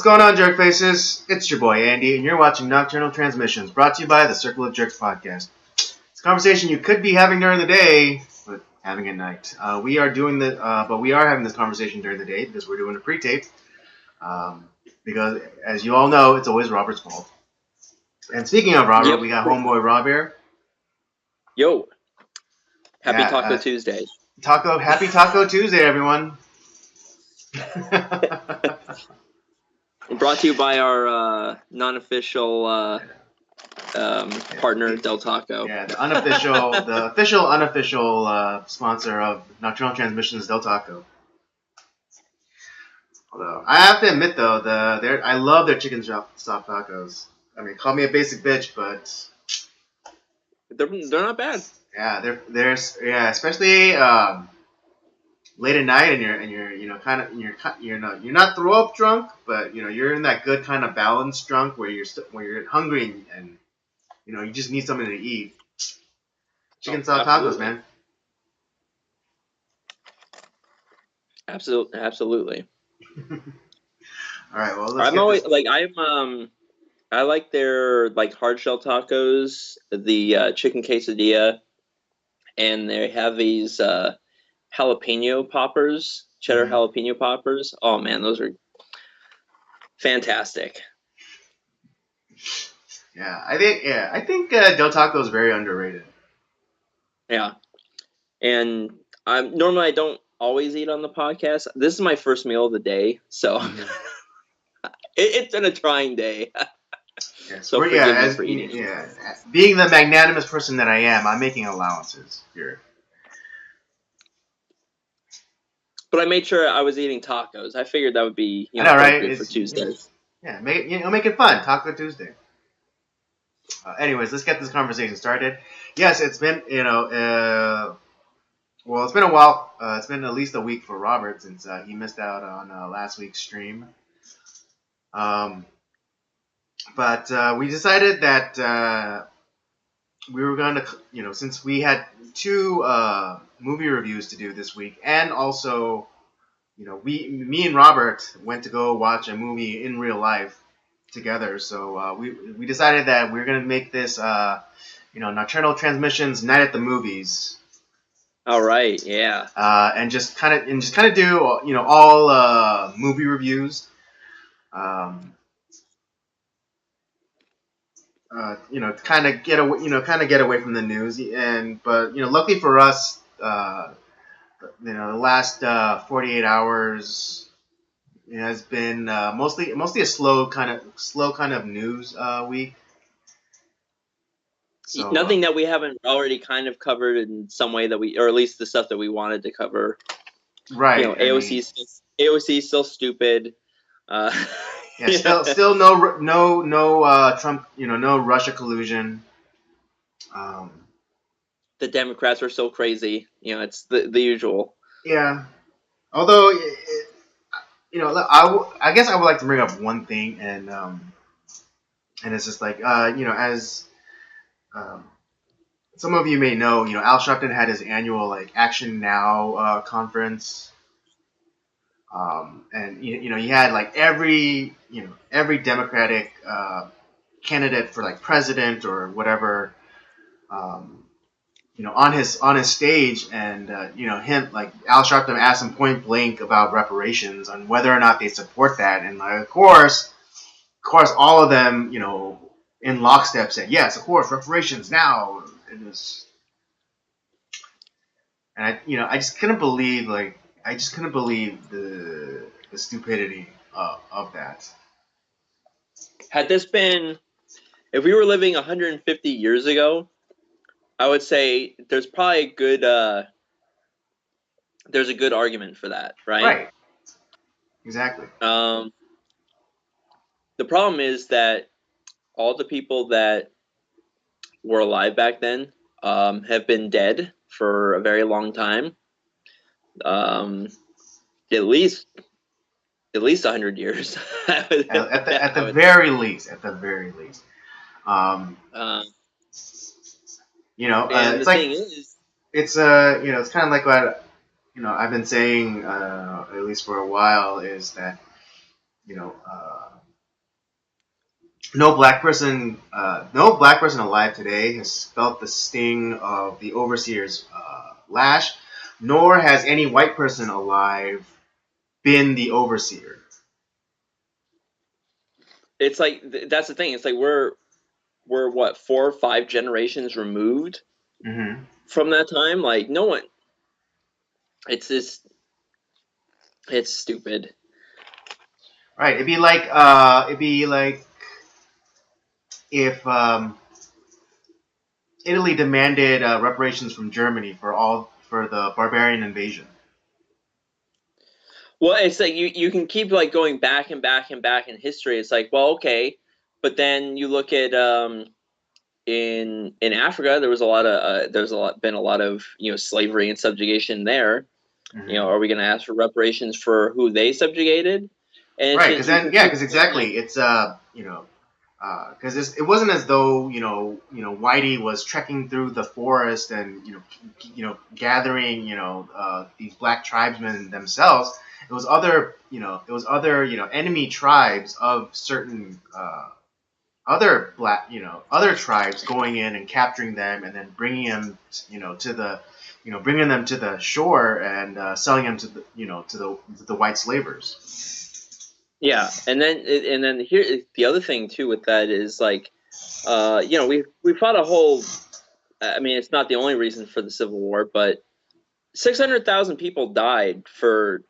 What's going on, jerk faces? It's your boy Andy, and you're watching Nocturnal Transmissions, brought to you by the Circle of Jerks podcast. It's a conversation you could be having during the day, but having at night. We are having this conversation during the day because we're doing a pre-tape. Because, as you all know, it's always Robert's fault. And speaking of Robert, we got homeboy Rob here. Yo, happy Taco Tuesday. Happy Taco Tuesday, everyone. Brought to you by our non-official partner, Del Taco. Yeah, the official, unofficial sponsor of Nocturnal Transmissions, Del Taco. Although I have to admit, though, I love their chicken stop tacos. I mean, call me a basic bitch, but they're not bad. Yeah, especially late at night, and you're not throw up drunk, but you're in that good kind of balanced drunk where you're hungry and you just need something to eat. Chicken stop tacos, man. Absolutely. All right, well, I like their hard shell tacos, the chicken quesadilla, and they have these jalapeno poppers, cheddar jalapeno poppers. Oh man, those are fantastic. Yeah, I think Del Taco is very underrated. Yeah, and normally I don't always eat on the podcast. This is my first meal of the day, so it's been a trying day. Yeah, so being the magnanimous person that I am, I'm making allowances here. But I made sure I was eating tacos. I figured that would be right? Good for Tuesdays. Yeah, make it fun. Taco Tuesday. Anyways, let's get this conversation started. Yes, it's been it's been a while. It's been at least a week for Robert since he missed out on last week's stream. But we decided that we were going to, since we had two movie reviews to do this week, and also, me and Robert went to go watch a movie in real life together. So we decided that we're going to make this, Nocturnal Transmissions Night at the Movies. All right, yeah. And just kind of do, all movie reviews. Kind of get away from the news, but luckily for us, the last 48 hours has been mostly a slow kind of news week. So, nothing that we haven't already kind of covered in some way or at least the stuff that we wanted to cover. Right. AOC is still stupid. Yeah, still no Trump, no Russia collusion. The Democrats are still crazy. It's the usual. Yeah. Although, I guess I would like to bring up one thing, and it's just as some of you may know, Al Sharpton had his annual Action Now conference. And he had every Democratic candidate for president or whatever, on his stage, and him Al Sharpton asked him point blank about reparations and whether or not they support that, and of course all of them in lockstep said yes, of course, reparations now. I just couldn't believe the stupidity of that. Had this been, if we were living 150 years ago, I would say there's probably there's a good argument for that, right? Right. Exactly. The problem is that all the people that were alive back then have been dead for a very long time. At least 100 years. at the very least. And it's it's kind of like what I've been saying at least for a while, is that no black person alive today has felt the sting of the overseer's lash, nor has any white person alive been the overseer. It's like that's the thing. It's like we're what 4 or 5 generations removed Mm-hmm. from that time. Like no one. It's just it's stupid. Right. It'd be like if Italy demanded reparations from Germany for the barbarian invasion. Well, it's like you can keep like going back and back and back in history. It's like, well, okay, but then you look at in Africa, there's been a lot of slavery and subjugation there. Mm-hmm. Are we going to ask for reparations for who they subjugated? And it's Right, just because you then can yeah, keep because doing that. exactly, it's because it wasn't as though Whitey was trekking through the forest and gathering these black tribesmen themselves. It was other enemy tribes of certain other other tribes going in and capturing them and then bringing them to the bringing them to the shore and selling them to the to the white slavers. Yeah, and then here the other thing too with that is like, we fought a whole. I mean, it's not the only reason for the Civil War, but 600,000 people died for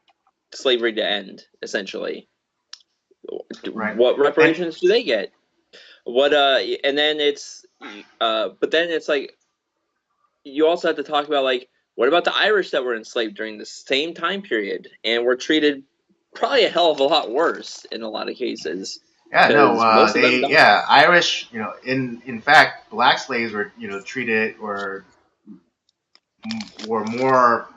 slavery to end. Essentially, Right. what And reparations do they get? What and then it's but then it's like you also have to talk about like what about the Irish that were enslaved during the same time period and were treated probably a hell of a lot worse in a lot of cases yeah, no, because most of them died. Irish, in fact, black slaves were, treated or were more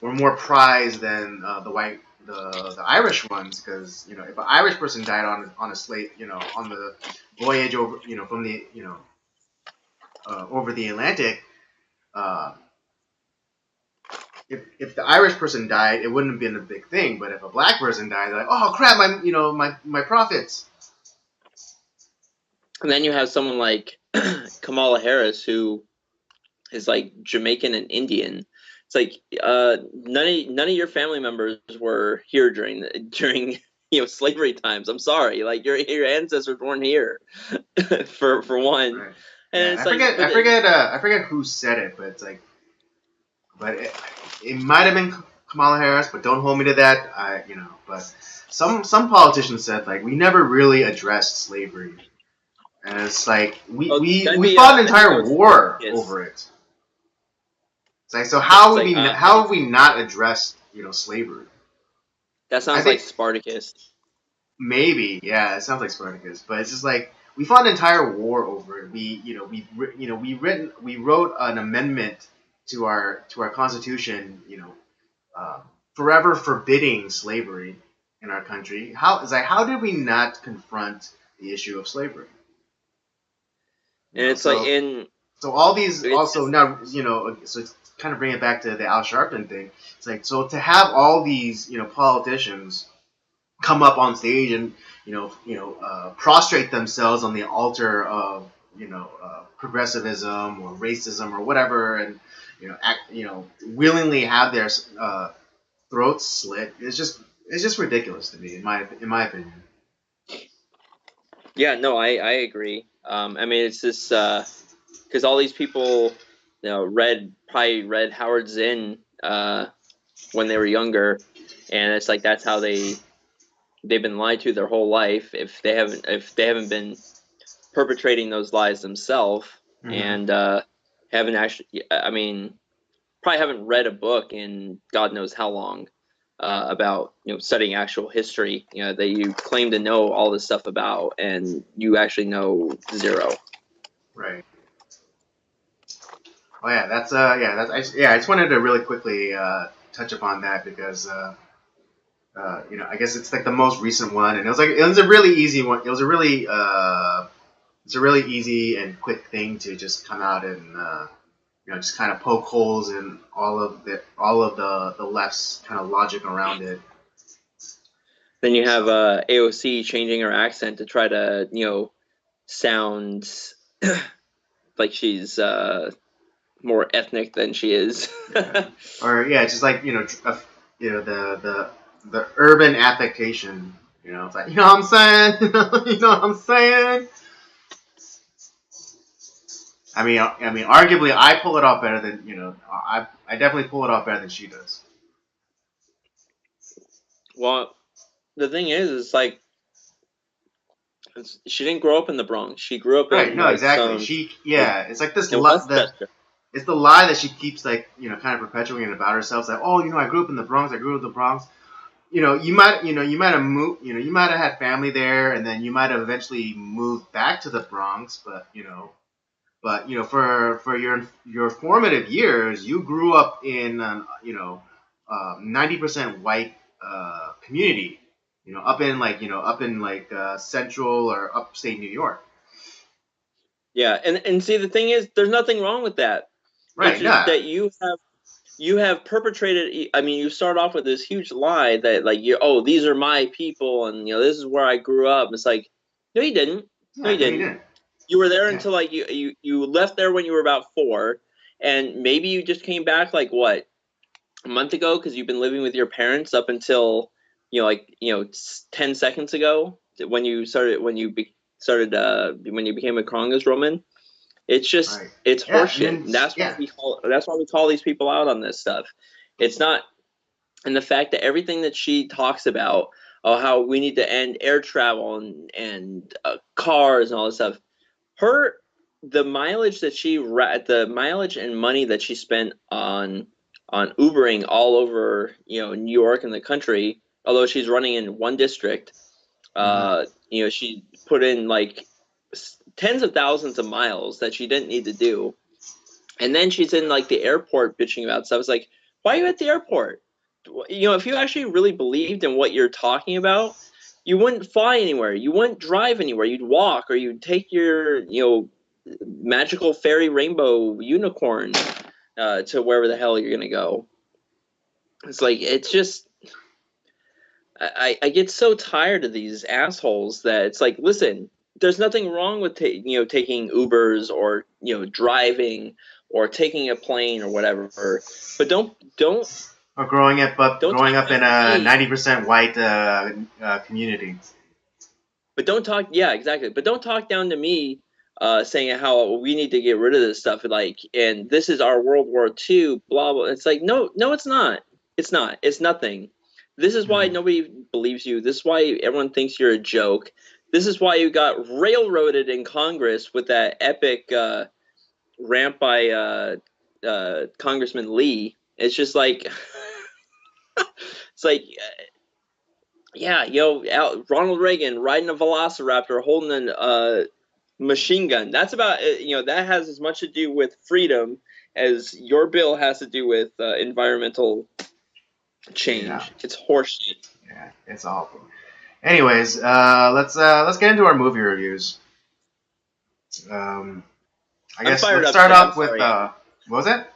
were more prized than the Irish ones because if an Irish person died on a slave, on the voyage over, from the over the Atlantic, uh, if the Irish person died, it wouldn't have been a big thing. But if a black person died, they're like, oh crap, my profits. And then you have someone like Kamala Harris who is like Jamaican and Indian. It's like none of your family members were here during slavery times. I'm sorry, like your ancestors weren't here for one. Right. And Yeah, it's like, but I forget who said it, but it's like, but it might have been Kamala Harris, but don't hold me to that. But some politicians said like we never really addressed slavery, and it's like oh, that'd we be fought an I think that entire was war Spartacus. over it. It's like so It's like I how think would we not address slavery? that I sounds like think Spartacus. maybe, yeah, it sounds like Spartacus, but it's just like we fought an entire war over it. We wrote an amendment to our constitution, forever forbidding slavery in our country. How did we not confront the issue of slavery? And it's like So in all these it's also just now so to kind of bring it back to the Al Sharpton thing. It's like so to have all these politicians come up on stage and prostrate themselves on the altar of progressivism or racism or whatever, and willingly have their throats slit. It's just ridiculous to me, in my opinion. yeah, no, I agree. I mean, it's just because all these people, probably read Howard Zinn when they were younger, and it's like that's how they've been lied to their whole life if they haven't been perpetrating those lies themselves Mm-hmm. and haven't actually. I mean, probably haven't read a book in God knows how long about studying actual history. That you claim to know all this stuff about, and you actually know zero. Right. Oh yeah, I just wanted to really quickly touch upon that because I guess it's like the most recent one, and it was a really easy one. It was a really it's a really easy and quick thing to just come out and just kind of poke holes in all of the left's kind of logic around it. Then you have So AOC changing her accent to try to sound like she's more ethnic than she is. yeah, or yeah, just like the urban affectation. It's like what I'm saying. You know what I'm saying. I mean, arguably, I pull it off better than I definitely pull it off better than she does. Well, the thing is, it's like she didn't grow up in the Bronx. She grew up Right? in No, like exactly. some It's like this in the Westchester. it's the lie that she keeps like kind of perpetuating about herself. It's like, oh, I grew up in the Bronx. I grew up in the Bronx. You might have moved. You might have had family there, and then you might have eventually moved back to the Bronx. But for your formative years, you grew up in 90% white community. Up in central or upstate New York. Yeah, and see the thing is, there's nothing wrong with that. It's Right? just Nah. that you have perpetrated. I mean, you start off with this huge lie that like these are my people, and this is where I grew up. It's like, no, you didn't. No, Yeah. you No, you didn't. didn't. You were there Yeah. until like you left there when you were about 4, and maybe you just came back like what, a month ago, because you've been living with your parents up until 10 seconds ago when you started when you became a Congresswoman. It's just Right. it's Yeah. And horseshit. then And yeah. that's why we call these people out on this stuff. It's not, and the fact that everything that she talks about, how we need to end air travel and cars and all this stuff. Her the mileage and money that she spent on Ubering all over New York and the country. Although she's running in one district, Mm-hmm. she put in like tens of thousands of miles that she didn't need to do. And then she's in like the airport bitching about stuff. It's like, why are you at the airport? If you actually really believed in what you're talking about, you wouldn't fly anywhere. You wouldn't drive anywhere. You'd walk, or you'd take your magical fairy rainbow unicorn to wherever the hell you're gonna go. It's like, it's just, I get so tired of these assholes that it's like, listen, there's nothing wrong with taking Ubers or driving or taking a plane or whatever, but don't Or growing talk up down in to a me. 90% white community. But don't talk, yeah, exactly. But don't talk down to me, saying how we need to get rid of this stuff, like, and this is our World War II, blah blah. It's like, no, no, it's not. It's not. It's nothing. This is why Mm-hmm. nobody believes you. This is why everyone thinks you're a joke. This is why you got railroaded in Congress with that epic rant by Congressman Lee. It's just like, it's like, yeah, Ronald Reagan riding a Velociraptor, holding an machine gun. That's about that has as much to do with freedom as your bill has to do with environmental Yeah. change. It's horseshit. Yeah. It's awful. Anyways, let's get into our movie reviews. Um, I I'm guess fired let's up start today. I'm off with sorry, Andy. what was it?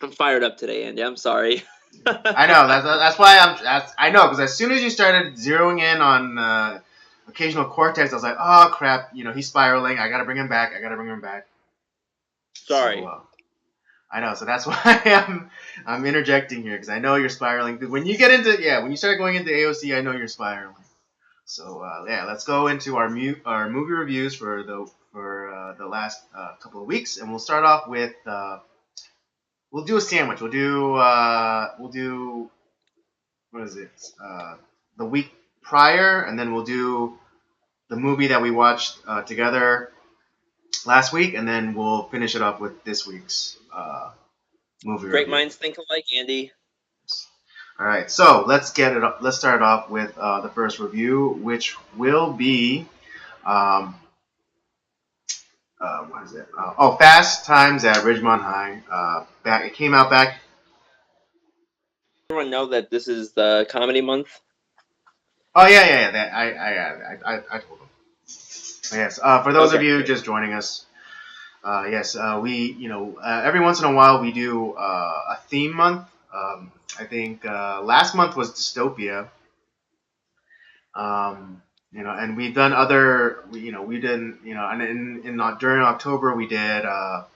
I'm fired up today, Andy. I'm sorry. I know that's why I know because as soon as you started zeroing in on occasional cortex, I was like, oh crap, he's spiraling. I gotta bring him back. I gotta bring him back. So Sorry. I know, so that's why I'm interjecting here because I know you're spiraling. When you get into when you start going into AOC, I know you're spiraling. So let's go into our movie reviews for the last couple of weeks, and we'll start off with we'll do a sandwich. We'll do what is it? The week prior, and then we'll do the movie that we watched together last week, and then we'll finish it up with this week's movie Great review. minds think alike, Andy. All right, so let's get it up. Let's start off with the first review, which will be what is it? Fast Times at Ridgemont High. It came out back. Everyone know that this is the comedy month. Oh yeah. That I told them. Yes. For those of Okay. you just joining us, yes, we every once in a while we do a theme month. I think last month was dystopia, And we've done other, we did, and during October we did, of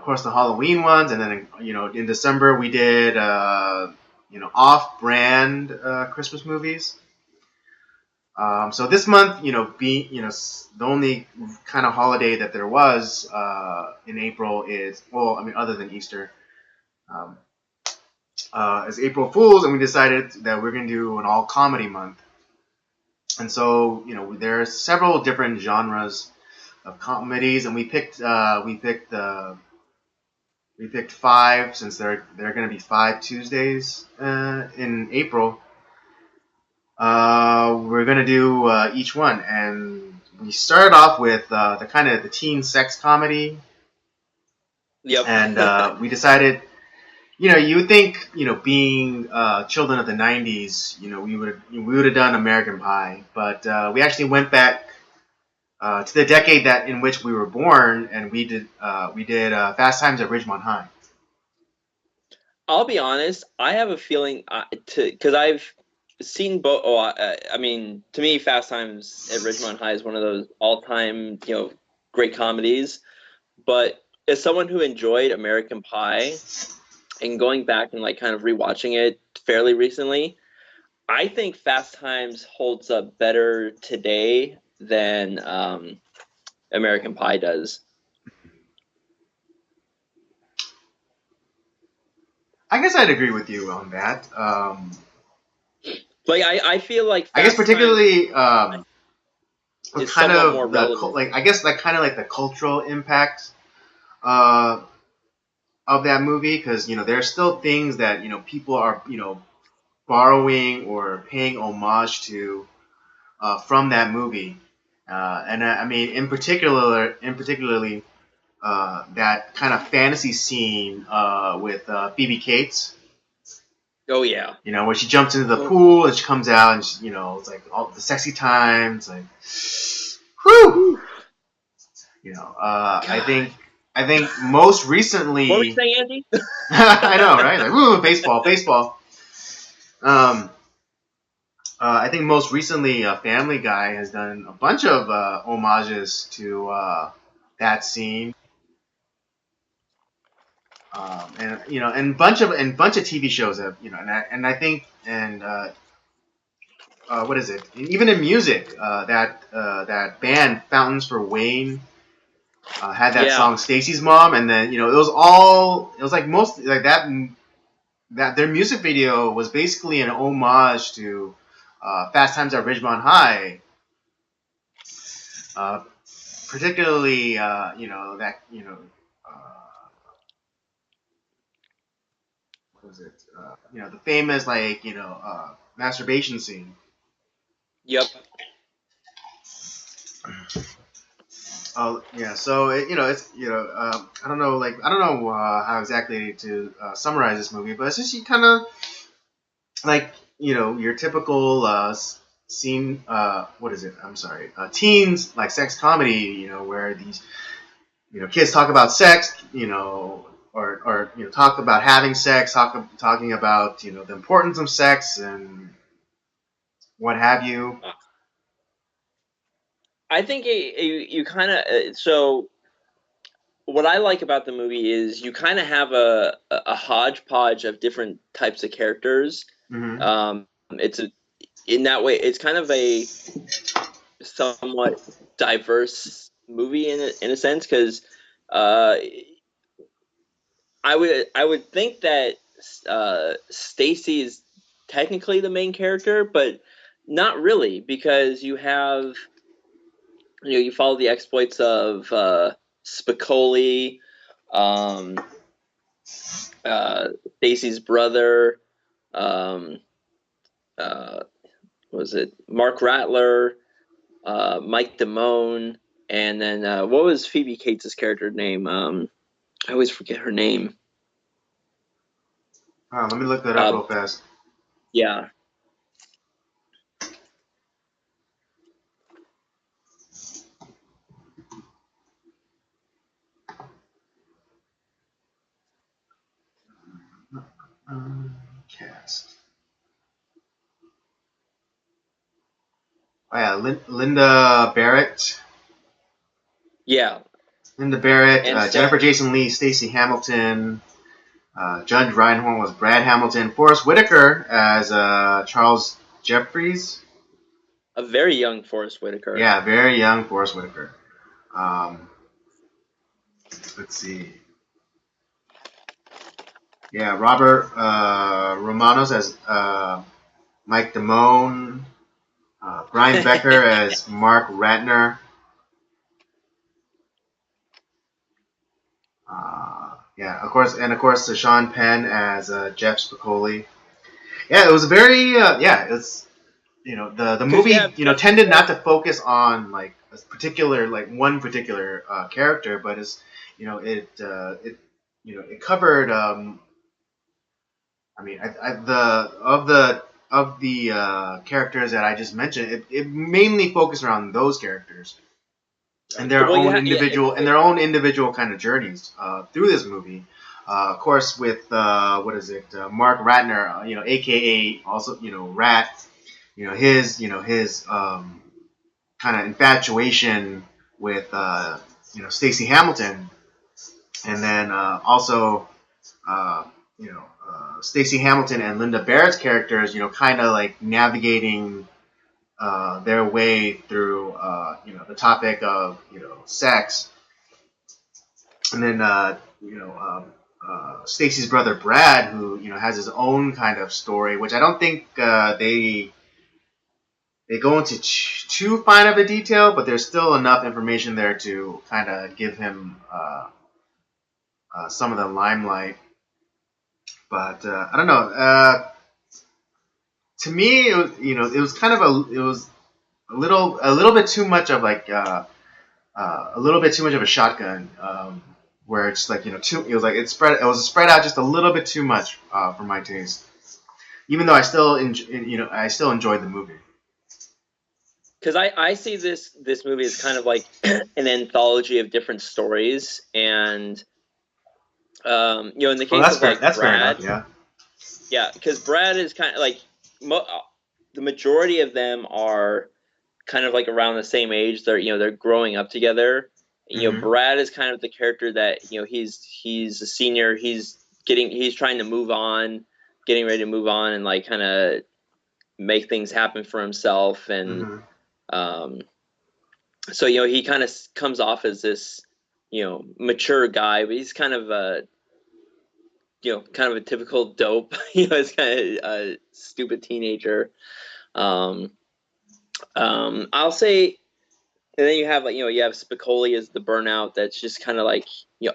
course the Halloween ones, and then in December we did, off-brand Christmas movies. So this month, being the only kind of holiday that there was in April is, well, I mean, other than Easter, um, is April Fools, and we decided that we're going to do an all comedy month. And so there are several different genres of comedies, and we picked five, since there are going to be 5 Tuesdays in April. We're gonna do each one, and we started off with the kind of the teen sex comedy, Yep. and we decided, you would think, being children of the '90s, we would have done American Pie, but we actually went back to the decade that in which we were born, and we did Fast Times at Ridgemont High. I'll be honest. I have a feeling because I've seen both. Oh, I mean, to me, Fast Times at Ridgemont High is one of those all-time, great comedies. But as someone who enjoyed American Pie and going back and like kind of rewatching it fairly recently, I think Fast Times holds up better today than American Pie does. I guess I'd agree with you on that. Like I feel like I guess Fast particularly. Times is Kind somewhat more of relevant. like, I guess, like kind of like the cultural impact uh, of that movie, because there are still things that people are borrowing or paying homage to from that movie, and I mean in particularly that kind of fantasy scene with Phoebe Cates. Oh yeah. Where she jumps into the pool and she comes out, and she, it's like all the sexy times, like, whew. I think most recently. What were you saying, Andy? I know, right? Like, woo, baseball, baseball. Um, I think most recently, Family Guy has done a bunch of homages to that scene, and bunch of TV shows have, and I think, and what is it? Even in music, that band Fountains for Wayne had that Yeah. song "Stacy's Mom," and then it was like most like that their music video was basically an homage to Fast Times at Ridgemont High, uh, particularly that what was it? The famous, like, masturbation scene. Yep. Oh yeah, so it's I don't know, like, I don't know how exactly to summarize this movie, but it's just, you kind of like, your typical scene, what is it, I'm sorry, teens, like, sex comedy, where these kids talk about sex, or talk about having sex, talking about the importance of sex and what have you. I think you kind of so what I like about the movie is you kind of have a hodgepodge of different types of characters. Mm-hmm. It's in that way it's kind of a somewhat diverse movie in a sense because uh, I would think that Stacy is technically the main character, but not really because you follow the exploits of Spicoli, um, Stacy's brother, um, uh, was it Mark Rattler, Mike Damone, and then what was Phoebe Cates' character name? I always forget her name. Let me look that up Uh, real fast. yeah, Cast. Oh yeah, Linda Barrett. Yeah, Linda Barrett, and Jennifer so Jason Leigh, Stacey Hamilton, Judge Reinhold was Brad Hamilton, Forrest Whitaker as Charles Jeffries. a very young Forrest Whitaker. Yeah, very young Forrest Whitaker. Um, let's see. Yeah, Robert Romanos as Mike Damone. Brian Becker as Mark Ratner. Yeah, of course, Sean Penn as Jeff Spicoli. Yeah, it was very it's the Because you movie have Jeff tended not Spicoli. to focus on like a particular like one particular character, but is it covered I mean of the characters that I just mentioned, it mainly focused around those characters and their Well, own yeah, individual kind of journeys through this movie. Of course, with what is it, Mark Ratner, AKA also Rat, his kind of infatuation with Stacey Hamilton, and then also Stacey Hamilton and Linda Barrett's characters, kind of like navigating their way through the topic of sex, and then Stacey's brother Brad, who has his own kind of story, which I don't think they go into too fine of a detail, but there's still enough information there to kind of give him some of the limelight. But I don't know. To me, it was kind of it was a little bit too much of like a little bit too much of a shotgun, where it's like it was like it was spread out just a little bit too much for my taste. Even though I still enjoyed the movie. Because I see this movie as kind of like an anthology of different stories, and in the Well, case of like that's fair enough. Brad, Yeah. yeah, because Brad is kind of like the majority of them are kind of like around the same age. They're growing up together. Mm-hmm. Brad is kind of the character that he's a senior. He's trying to move on, getting ready to move on, and like kind of make things happen for himself. And Mm-hmm. so he kind of comes off as this mature guy, but he's kind of a kind of a typical dope. It's kind of a stupid teenager. Um, I'll say, and then you have like you have Spicoli as the burnout. That's just kind of like he's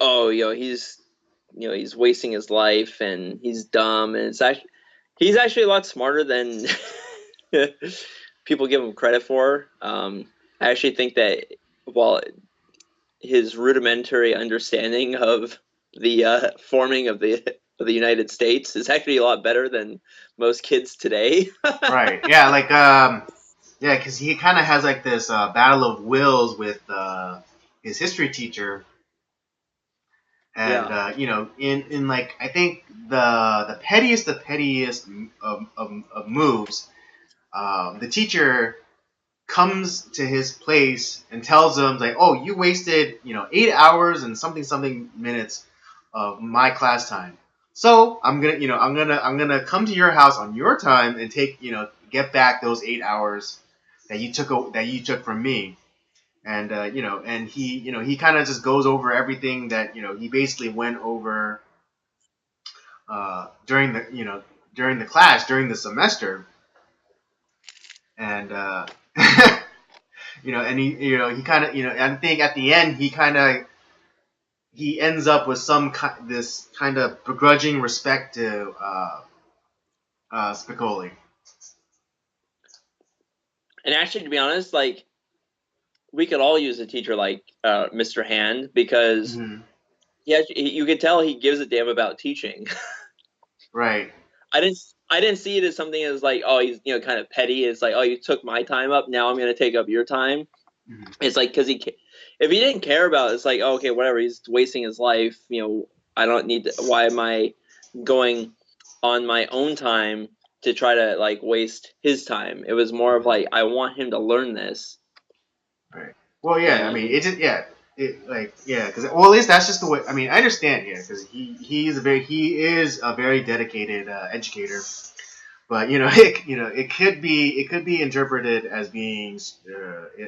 wasting his life and he's dumb, and he's actually a lot smarter than people give him credit for. I actually think that while his rudimentary understanding of the forming of the United States is actually a lot better than most kids today. Right. Yeah. Like yeah, because he kind of has like this battle of wills with his history teacher, and Yeah. in like I think the pettiest of moves, the teacher comes to his place and tells him like, "Oh, you wasted 8 hours and something minutes of my class time. So I'm gonna come to your house on your time and take get back those 8 hours that you took from me." And and he kind of just goes over everything that he basically went over during the class during the semester, and and he kind of I think at the end he ends up with this kind of begrudging respect to Spicoli. And actually, to be honest, like we could all use a teacher like Mr. Hand, because Mm-hmm. you could tell he gives a damn about teaching. Right. I didn't see it as something as like, oh, he's kind of petty. It's like, oh, you took my time up, now I'm going to take up your time. Mm-hmm. It's like, because if he didn't care about it, it's like, oh, okay, whatever, he's wasting his life. I don't need to, why am I going on my own time to try to like waste his time. It was more of like, I want him to learn this. Right. Well, yeah. I mean, And it just because well, at least that's just the way. I mean, I understand because he is a very dedicated educator. But it could be interpreted as being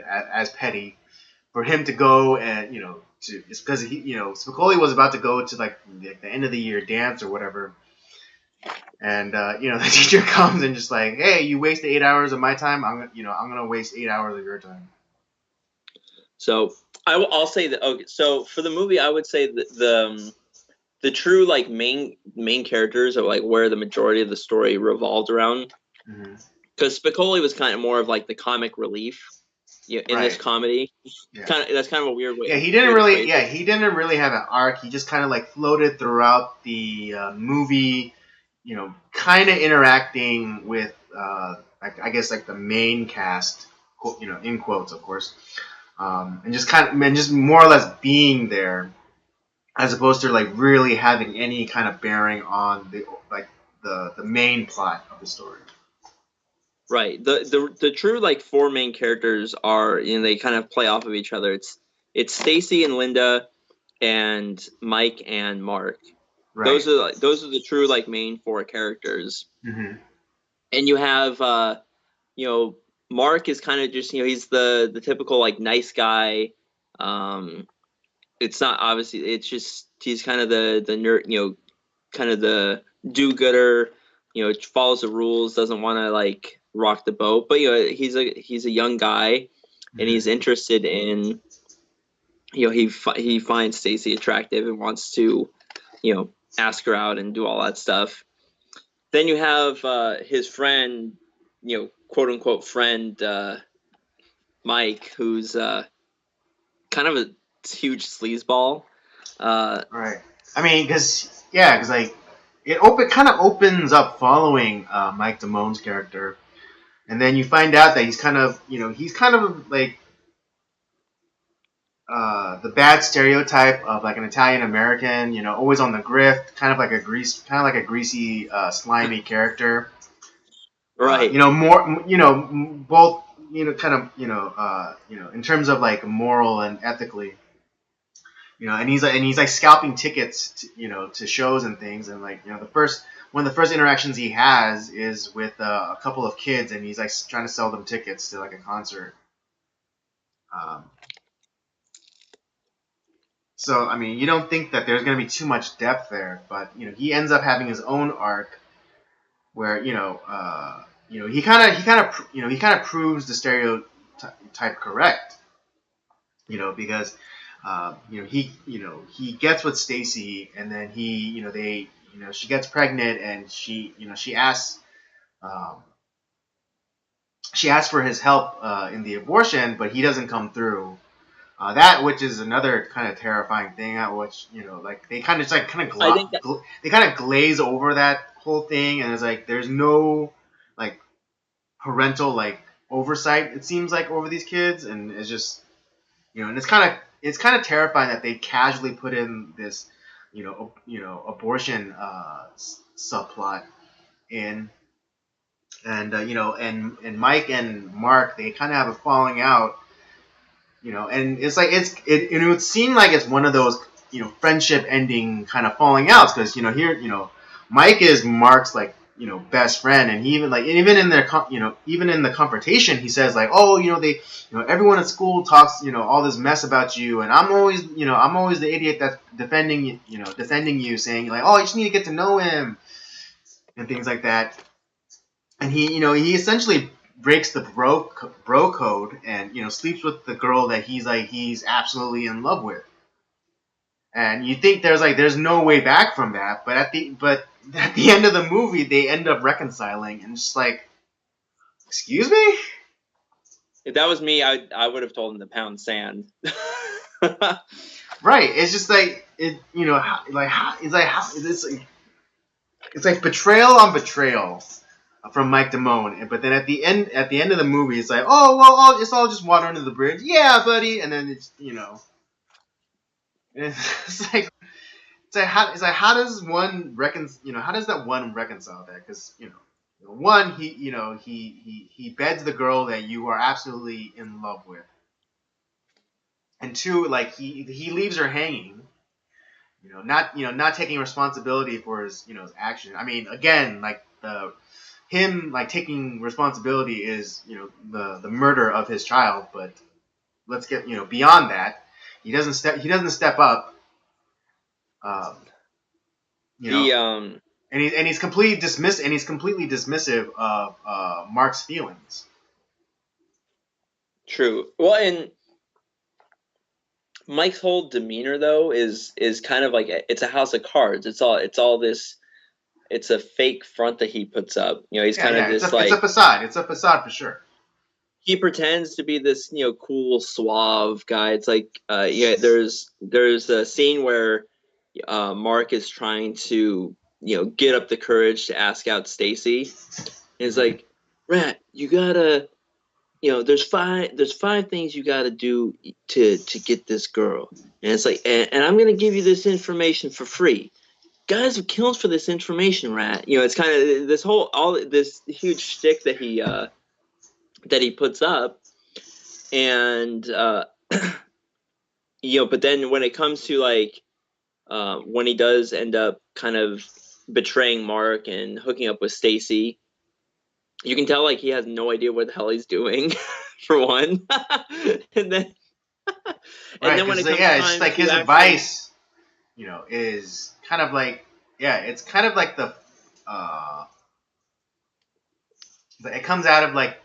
as petty for him to go and to just because Spicoli was about to go to like the end of the year dance or whatever, and the teacher comes and just like, hey, you wasted 8 hours of my time. I'm gonna waste 8 hours of your time. so I'll say that. Okay, so for the movie, I would say that the true like main characters are like where the majority of the story revolved around. Mm-hmm. Because Spicoli was kind of more of like the comic relief, in this Right. comedy. Yeah. That's kind of a weird Yeah, way to phrase it. he didn't really have an arc. He just kind of like floated throughout the movie, kind of interacting with, I guess, like the main cast, in quotes, of course, and just more or less being there, as opposed to like really having any kind of bearing on the main plot of the story. Right. The true like four main characters are, they kind of play off of each other. It's Stacy and Linda and Mike and Mark. Right. Those are the true like main four characters. Mm-hmm. And you have Mark is kind of just, he's the typical like nice guy. It's not obviously, it's just he's kind of the nerd, kind of the do-gooder, follows the rules, doesn't want to like rock the boat, but he's a young guy, and he's interested in, he finds Stacy attractive and wants to, ask her out and do all that stuff. Then you have his friend, quote unquote friend, Mike, who's kind of a huge sleazeball. Right. I mean, because like kind of opens up following Mike Damone's character, and then you find out that he's kind of like the bad stereotype of like an Italian American, always on the grift, kind of like a greasy, slimy character. Right. More, both, kind of, in terms of like moral and ethically. And he's like scalping tickets to shows and things, and like one of the first interactions he has is with a couple of kids, and he's like trying to sell them tickets to like a concert. Um, so I mean, you don't think that there's going to be too much depth there, but he ends up having his own arc where he kind of proves the stereotype correct, because he gets with Stacy, and then she gets pregnant, and um, she asks for his help in the abortion, but he doesn't come through. That, which is another kind of terrifying thing, which like they kind of they kind of glaze over that whole thing, and it's like there's no like parental like oversight, it seems like, over these kids, and it's just and it's kind of terrifying that they casually put in this abortion subplot in, and and Mike and Mark, they kind of have a falling out, and it's like it would seem like it's one of those friendship ending kind of falling outs, because here Mike is Mark's like best friend, and he even in their even in the confrontation, he says like, oh, they everyone at school talks all this mess about you, and I'm always the idiot that's defending you, saying like, oh, you just need to get to know him and things like that. And he essentially breaks the bro code, and sleeps with the girl that he's absolutely in love with. And you think there's no way back from that, but at the end of the movie, they end up reconciling, and just like, excuse me. If that was me, I would have told him to pound sand. Right. It's just like it. It's like betrayal on betrayal from Mike Damone. But then at the end of the movie, it's like, oh well, it's all just water under the bridge. Yeah, buddy. And then it's it's like how does one how does that one reconcile that? Because One, he beds the girl that you are absolutely in love with, and two, like he leaves her hanging. Not taking responsibility for his his action. I mean, again, like the him like taking responsibility is the murder of his child, but let's get beyond that. He doesn't step up. Um, you know, He and he's completely dismissive of Mark's feelings. true. Well, and Mike's whole demeanor though is kind of like it's a house of cards. It's all this. It's a fake front that he puts up. He's Yeah, kind of yeah. It's this a it's a like facade. It's a facade for sure. he pretends to be this cool suave guy. It's like yeah, there's a scene where Mark is trying to get up the courage to ask out Stacy. And it's like, Rat, you gotta there's five things you gotta do to get this girl. And it's like, and I'm gonna give you this information for free. Guys are killing for this information, Rat. It's kind of this whole all this huge shtick that he puts up, and but then when it comes to like when he does end up kind of betraying Mark and hooking up with Stacy, you can tell like he has no idea what the hell he's doing, for one, and then and Right, then when because it comes yeah, it's just time like to his actually, advice, is kind of like yeah, it's kind of like uh, it comes out of like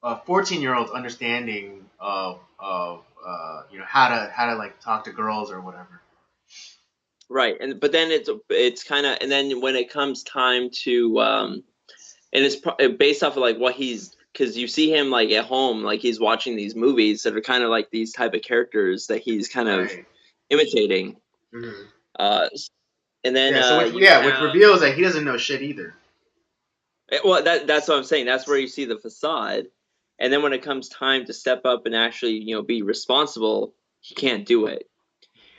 a 14-year-old's understanding of how to like talk to girls or whatever. right, and but then it's kind of, and then when it comes time to and it's based off of like what he's, because you see him like at home, like he's watching these movies that are kind of like these type of characters that he's kind of Right. imitating. Hmm. uh and then Yeah. So you which have, reveals that he doesn't know shit either. well, that's what I'm saying, that's where you see the facade. And then when it comes time to step up and actually be responsible, he can't do it.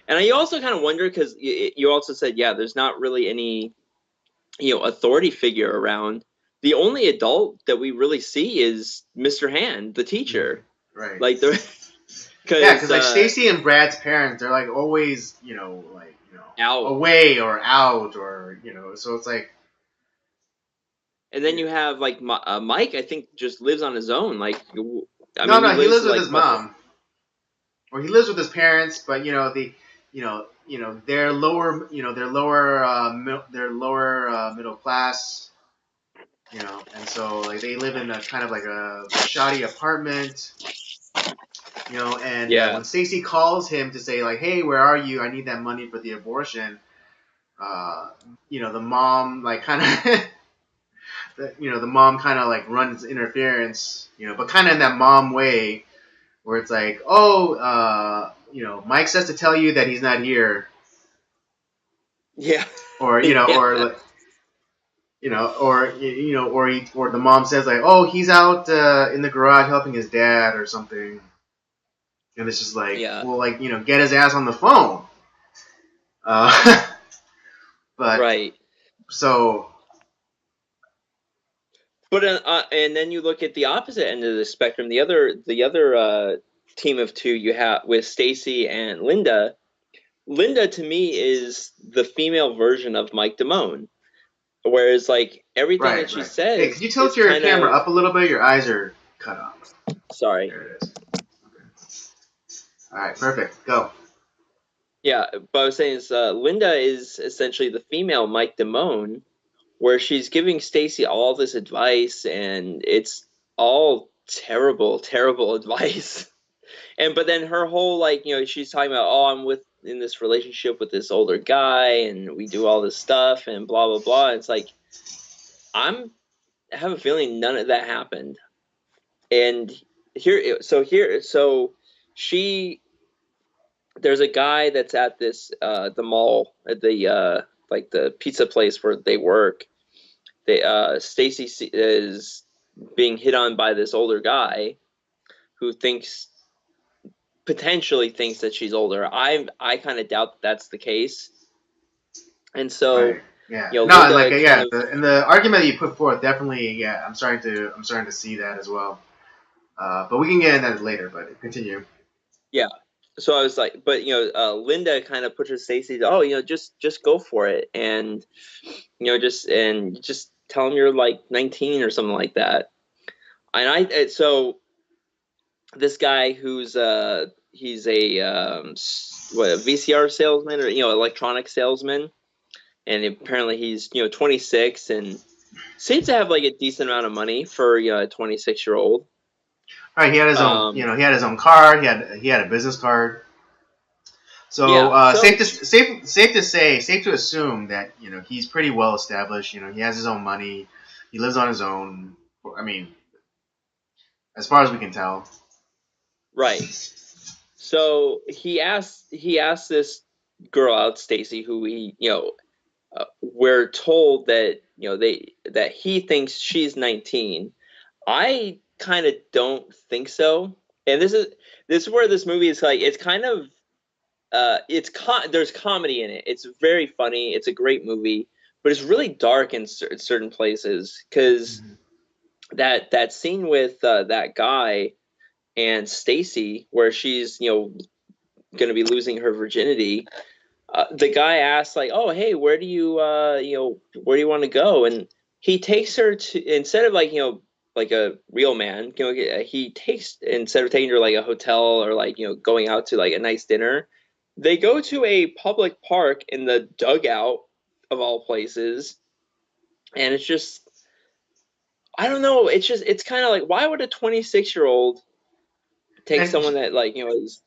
And I also kind of wonder, because you also said, yeah, there's not really any authority figure around. The only adult that we really see is Mr. Hand, the Hmm. teacher. Right. Like the Yeah, because because like Stacy and Brad's parents, they're like always out. away or out or so it's like And then you have like Mike, I think, just lives on his own. Like, I no, mean, he no, he lives lives with with like his what? mom. Or he lives with his parents, but they're lower, they're lower middle class, and so like they live in a kind of like a shoddy apartment, and Yeah, when Stacy calls him to say like, hey, where are you? I need that money for the abortion. The mom like kind of, the mom kind of like runs interference, but kind of in that mom way where it's like, oh, Mike says to tell you that he's not here, yeah, or yeah, or the mom says like, oh, he's out in the garage helping his dad or something, and it's just like, yeah. well, like get his ass on the phone. Uh, but Right. so But and then you look at the opposite end of the spectrum. The other team of two you have with Stacy and Linda. Linda to me is the female version of Mike Damone, whereas like everything that right, she right. Hey, could says you tilt is your kind camera of, up a little bit? Your eyes are cut off. sorry. There it is. Okay. All right, perfect. Go. Yeah, but I was saying is Linda is essentially the female Mike Damone, where she's giving Stacy all this advice, and it's all terrible, terrible advice. And but then her whole like she's talking about, oh, I'm with in this relationship with this older guy, and we do all this stuff and blah blah blah. It's like I have a feeling none of that happened. And so she there's a guy that's at this the mall at the like the pizza place where they work. They Stacy is being hit on by this older guy who potentially thinks that she's older. I kind of doubt that that's the case. And so Right. Yeah. You know, No, and like Linda kind yeah, of and the argument that you put forth definitely, yeah, I'm starting to see that as well. But we can get into that later. But continue. yeah. So I was like, but Linda kind of pushes Stacy. Oh, just go for it, and just tell him you're like 19 or something like that. So this guy who's he's a what, a VCR salesman, or electronic salesman, and apparently he's 26 and seems to have like a decent amount of money for a 26-year-old. All right, he had his own, Um, he had his own car. He had a business card. So yeah. So safe to assume that he's pretty well established. He has his own money. He lives on his own. I mean, as far as we can tell. right. So he asked this girl out, Stacy, who we're told that that he thinks she's 19. I kind of don't think so. And this is where this movie is like, it's kind of there's comedy in it. It's very funny. It's a great movie, but it's really dark in certain places, because Mhm. that scene with that guy and Stacy, where she's going to be losing her virginity. The guy asks like, "Oh, hey, where do you want to go?" And he takes her to, instead of like like a real man, he takes, instead of taking her to like a hotel or like going out to like a nice dinner, they go to a public park in the dugout of all places, and it's just, I don't know, it's kind of like, why would a 26-year-old take And someone that like is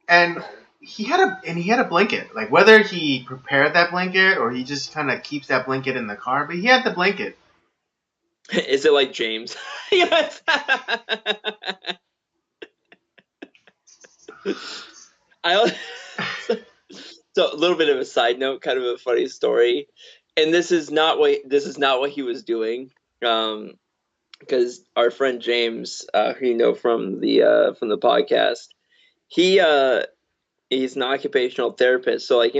and he had a blanket. Like whether he prepared that blanket or he just kind of keeps that blanket in the car, but he had the blanket. is it like James? Yes. I so, so a little bit of a side note, kind of a funny story, and this is not what he was doing, because our friend James, who from the podcast, he he's an occupational therapist, so like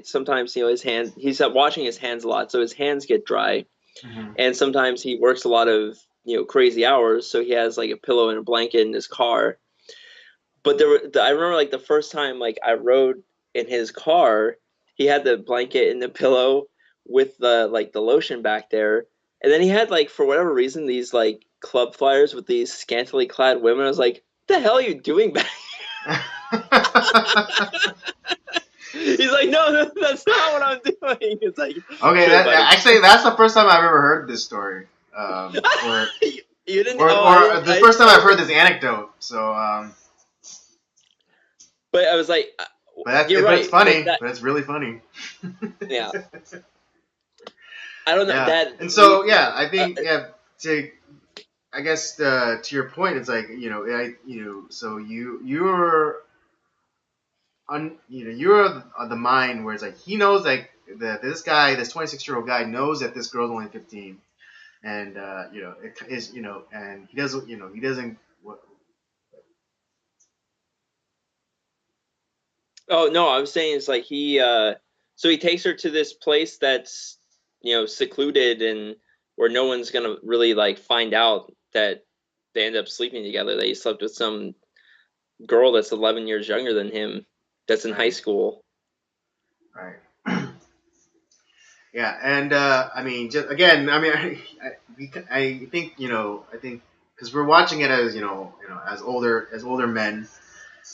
sometimes his hand he's washing his hands a lot, so his hands get dry, Hmm. and sometimes he works a lot of crazy hours, so he has like a pillow and a blanket in his car. But I remember like the first time like I rode in his car, he had the blanket and the pillow with the lotion back there, and then he had, like, for whatever reason, these like club flyers with these scantily clad women. I was like, "What the hell are you doing back?" He's like, "No, that's not what I'm doing." It's like, Okay, "Sure, buddy." actually that's the first time I've ever heard this story, or You didn't? or Oh, I or didn't. the I first didn't time I've know. heard this anecdote. So, But I was like, "You're but it's right." But funny. that, But it's really funny. yeah, I don't know Yeah, that and we. so yeah, I Uh, think yeah to I guess to your point, it's like so you're you're the mind where it's like he knows like that this guy, this 26-year-old guy knows that this girl's only 15, and it is and he doesn't what, Oh no, I was saying it's like so he takes her to this place that's secluded, and where no one's gonna really like find out that they end up sleeping together. That he slept with some girl that's 11 years younger than him, that's in high right, school. right. Yeah, and I mean, just again, I mean, I think I think because we're watching it as as older men,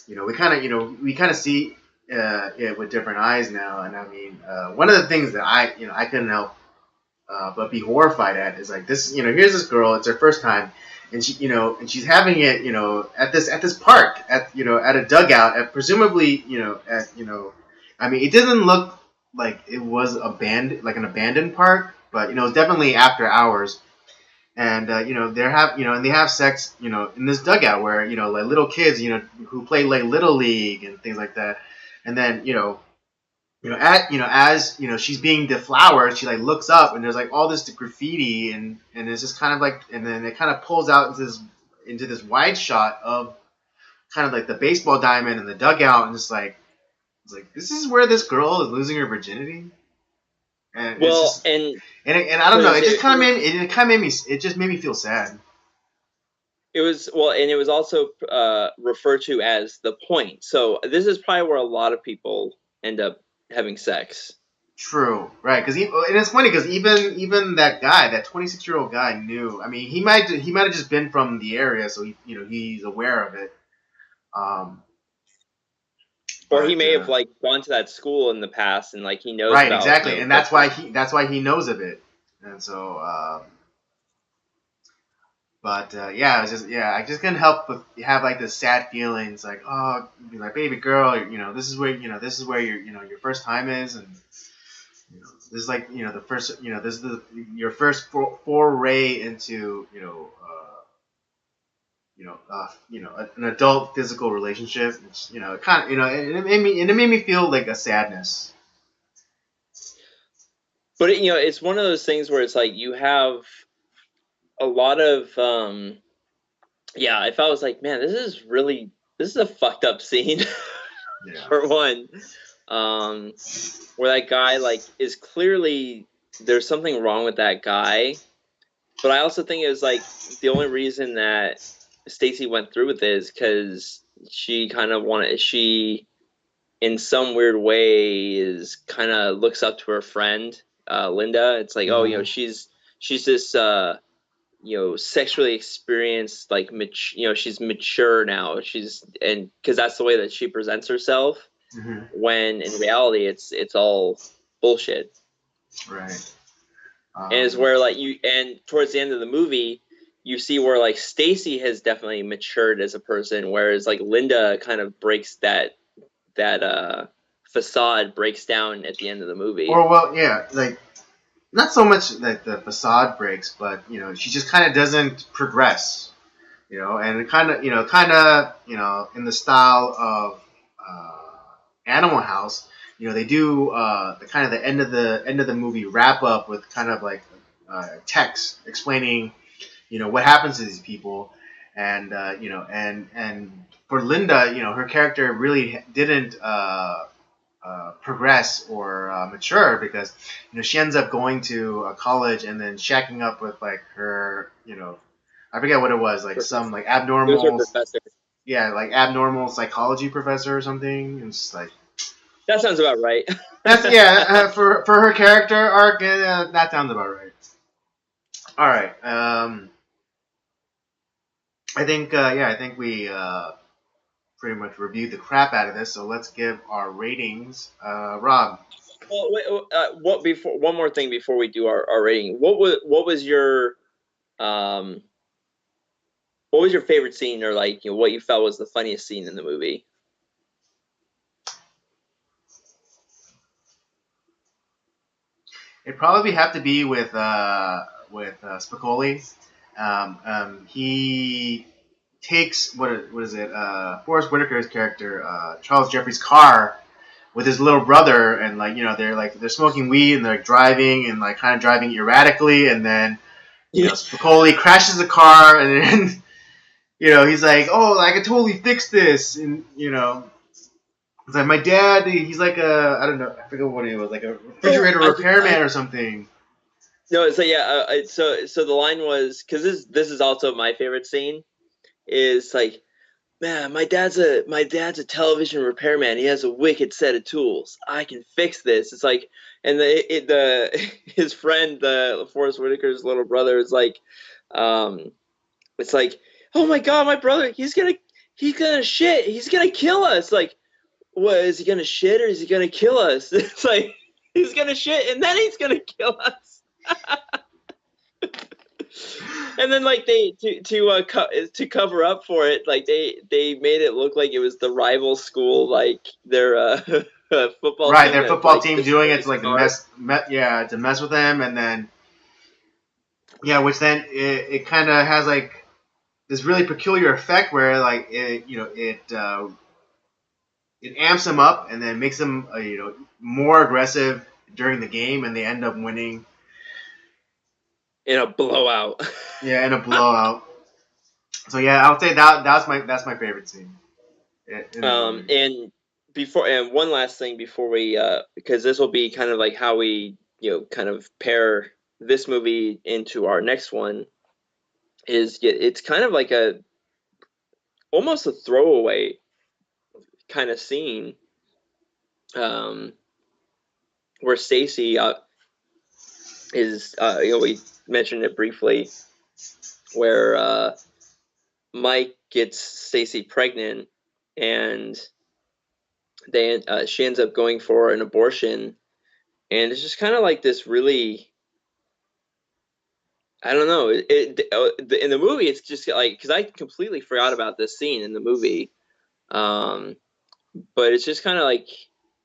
we kind of see it with different eyes now, and I mean, one of the things that I couldn't help but be horrified at is like this, here's this girl, it's her first time, and and she's having it, at this park, at a dugout, at presumably, I mean, it doesn't look like it was like an abandoned park, but it's definitely after hours, and and they have sex, in this dugout where like little kids, who play like little league and things like that, and then as she's being deflowered, she like looks up and there's like all this graffiti, and it's just kind of like, and then it kind of pulls out into this wide shot of kind of like the baseball diamond and the dugout, and it's like this is where this girl is losing her virginity. and it's Well, just and and I don't know. because It just kind of made it kind of made me. It just made me feel sad. it was well, and it was also referred to as the point. So this is probably where a lot of people end up having sex. True, right? Because and it's funny because even that guy, that 26-year-old guy, knew. I mean, he might have just been from the area, so he's aware of it. Um, Or he but may have like gone to that school in the past and like he knows right, about, exactly, and the that's why he knows of it, and so. But yeah, it was just I just couldn't help but have like this sad feelings, like oh, like baby girl, this is where your first time is, and this is like the first this is your first foray into an adult physical relationship. It's, it kind of it made me feel like a sadness. but it's one of those things where it's like you have a lot of yeah, if I was like, man, this is a fucked up scene Yeah. for one. Um where that guy like is clearly there's something wrong with that guy. But I also think it was like the only reason that Stacy went through with it is because she kind of wanted she in some weird way is kind of looks up to her friend Linda. It's like oh Mm-hmm. she's this sexually experienced like she's mature now she's and because that's the way that she presents herself Mm-hmm. when in reality it's all bullshit. Right. And it's where like you and towards the end of the movie you see where like Stacy has definitely matured as a person, whereas like Linda kind of breaks that facade breaks down at the end of the movie. Or well, yeah, like not so much that the facade breaks, but she just kind of doesn't progress. And it kind of in the style of Animal House. They do the kind of the end of the movie wrap up with kind of like text explaining what happens to these people, and and for Linda, her character really didn't progress or mature because she ends up going to a college and then shacking up with like her I forget what it was, like some Professor. like It was her abnormal, professor. yeah, like abnormal psychology professor or something. And it's like That sounds about right. that's yeah for her character arc, that sounds about right. All right, I think we pretty much reviewed the crap out of this. So let's give our ratings. Rob, Well, wait, what before one more thing before we do our rating? Um what was your favorite scene or like what you felt was the funniest scene in the movie? it'd probably have to be with Spicoli. He takes what is it? Forrest Whitaker's character, Charles Jeffrey's car with his little brother, and they're smoking weed and they're driving and like kind of driving erratically, and then Yeah. Spicoli crashes the car, and then he's like, oh, I can totally fix this, and it's like my dad, he's like I don't know, I forget what he was, like a refrigerator repairman or something. No, so yeah, so the line was because this is also my favorite scene is like, man, my dad's a television repairman. He has a wicked set of tools. I can fix this. It's like, and the his friend, the Forrest Whitaker's little brother, is like, um, it's like, oh my god, my brother, he's gonna shit. He's gonna kill us. Like, what is he gonna shit or is he gonna kill us? It's like he's gonna shit and then he's gonna kill us. And then like they to cover up for it, like they made it look like it was the rival school, like their football Right, team their that football like team doing it destroys to like cars. to mess with him, and then which then it kind of has like this really peculiar effect where like it amps him up and then makes him more aggressive during the game, and they end up winning. In a blowout. Yeah, in a blowout. So yeah, I'll say that's my favorite scene in the movie. And one last thing before we because this will be kind of like how we kind of pair this movie into our next one is it's kind of like almost a throwaway kind of scene, um, where Stacy is we mentioned it briefly, where Mike gets Stacy pregnant, and she ends up going for an abortion, and it's just kind of like this really, I don't know. In the movie, it's just like, because I completely forgot about this scene in the movie, um, but it's just kind of like,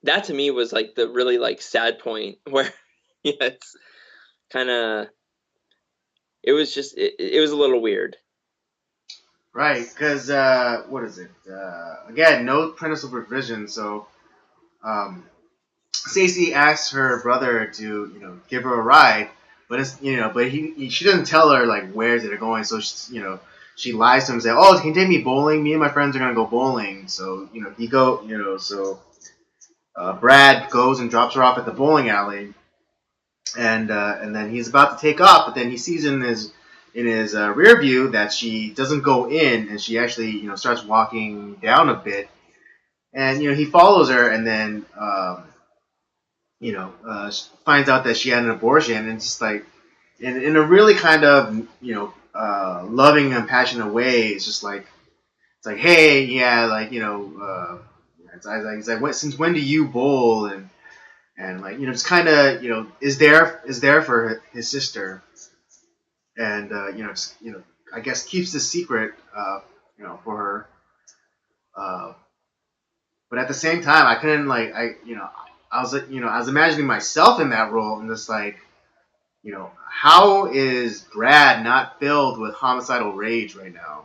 that to me was like the really like sad point where yeah, it's kind of, it was a little weird. Right, because what is it? Again, no parental supervision. So Stacy asks her brother to give her a ride, but it's but she doesn't tell her like where they're going. So she lies to him and says, "Oh, can you take me bowling? Me and my friends are gonna go bowling." So he go so Brad goes and drops her off at the bowling alley, and then he's about to take off, but then he sees in his rear view that she doesn't go in, and she actually starts walking down a bit, and he follows her, and then finds out that she had an abortion, and just like in a really kind of loving and passionate way, it's like, hey, yeah, like it's like, what, since when do you bowl? And like just kind of is there for his sister, and just, I guess keeps the secret for her, uh, but at the same time I couldn't like I was like I was imagining myself in that role, and just like how is Brad not filled with homicidal rage right now?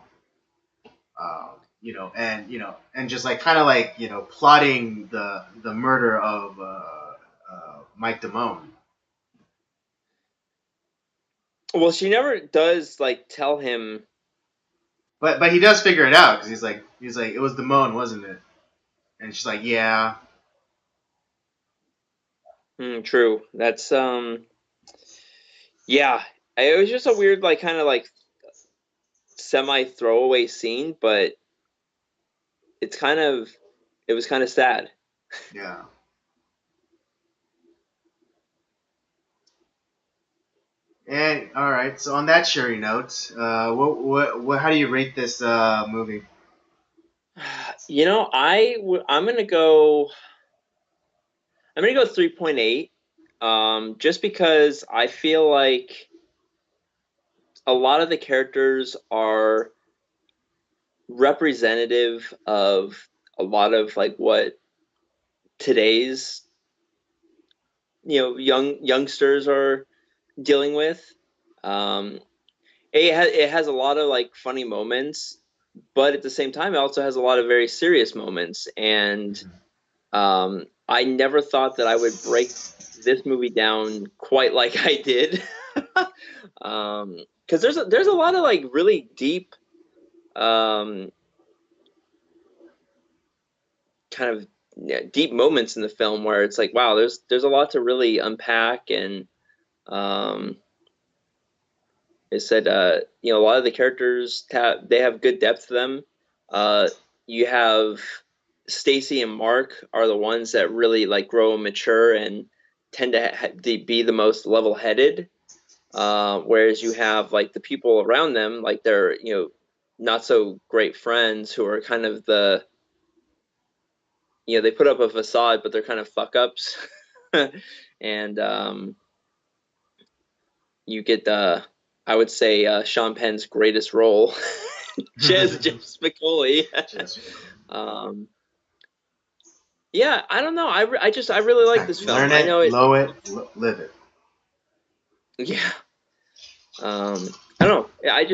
And just like kind of like plotting the murder of Mike Damone. Well, she never does like tell him. But he does figure it out, because he's like, it was Damone, wasn't it? And she's like, yeah. True. That's yeah. It was just a weird, like, kind of like semi throwaway scene, but it's kind of, it was kind of sad. Yeah. And all right, so on that cheery note, how do you rate this movie? I'm gonna go 3.8, just because I feel like a lot of the characters are representative of a lot of like what today's youngsters are dealing with. Um, it has a lot of like funny moments, but at the same time, it also has a lot of very serious moments. And I never thought that I would break this movie down quite like I did, because there's a lot of like really deep, um, kind of, yeah, deep moments in the film where it's like, wow, there's a lot to really unpack. And um, it said, a lot of the characters they have good depth to them. Uh, you have Stacy and Mark are the ones that really like grow and mature and tend to be the most level-headed. Whereas you have like the people around them, like they're not so great friends who are kind of they put up a facade, but they're kind of fuck ups. And you get I would say Sean Penn's greatest role, Jess McCauley. um, yeah, I don't know. I really like this film. Learn I it, know it. blow it, live it. Yeah. I don't know. I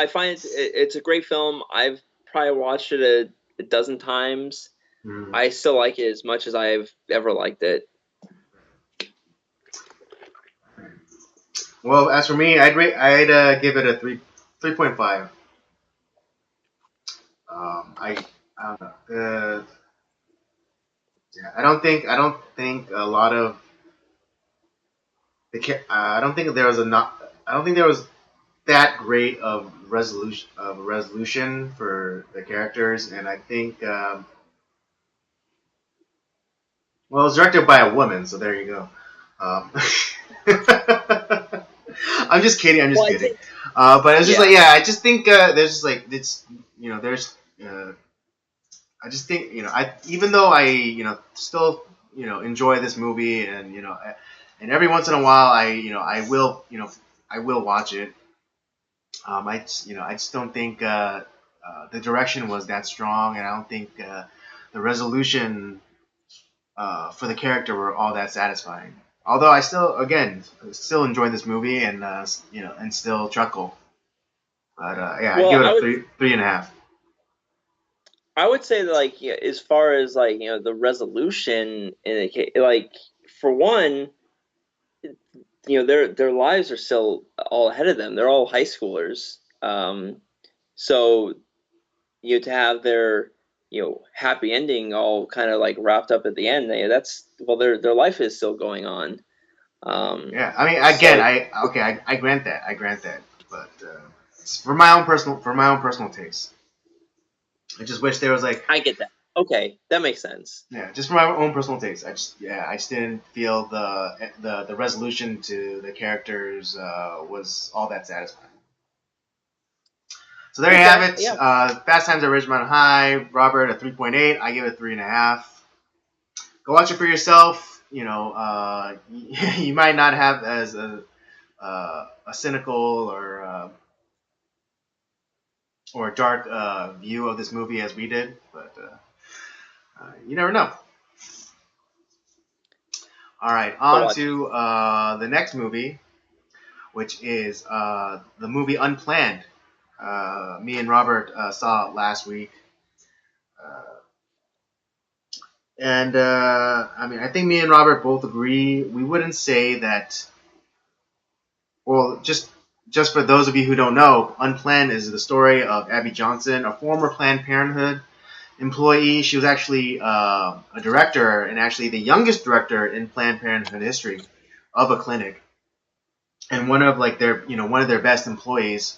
find it's a great film. I've probably watched it a dozen times. Mm. I still like it as much as I've ever liked it. Well, as for me, I'd give it a 3.5. I don't know. Yeah, I don't think a lot of I don't think there was a not. I don't think there was that great of resolution for the characters, and I think well, it was directed by a woman, so there you go. Um, I'm just kidding. I'm just Well, I kidding. think But it's just like yeah. yeah, I just think there's just like it's there's I just think I even though I still enjoy this movie and and every once in a while I will watch it. I just don't think the direction was that strong, and I don't think the resolution for the character were all that satisfying. Although I still, again, still enjoy this movie and and still chuckle. But yeah, I'd Well, give it a three and a half. I would say that, like, yeah, as far as, like, the resolution in a case, like, for one, their lives are still all ahead of them. They're all high schoolers. So to have their happy ending all kind of like wrapped up at the end, that's well, their life is still going on. Yeah, I mean, again, So I grant that, but it's for my own personal taste. I just wish there was like I get that. Okay, that makes sense. yeah, just for my own personal taste. I just didn't feel the resolution to the characters was all that satisfying. So there you have Okay, it. yeah. Fast Times at Ridgemont High. Robert a 3.8. I give it 3.5. Go watch it for yourself. You might not have as a cynical or a dark view of this movie as we did, but you never know. All right, I'll on watch it. to the next movie, which is the movie Unplanned. Me and Robert saw it last week. Uh, And I mean, I think me and Robert both agree. We wouldn't say that. Well, just for those of you who don't know, Unplanned is the story of Abby Johnson, a former Planned Parenthood employee. She was actually a director, and actually the youngest director in Planned Parenthood history of a clinic, and one of like their one of their best employees.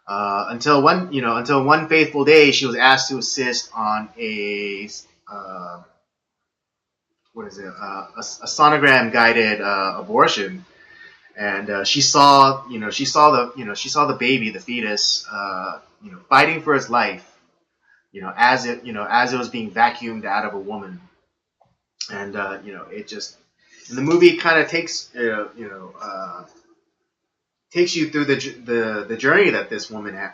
Until one fateful day, she was asked to assist on uh, what is it? A sonogram guided abortion, and she saw the baby, the fetus, fighting for its life, as it was being vacuumed out of a woman, and it just and the movie kind of takes you through the journey that this woman had,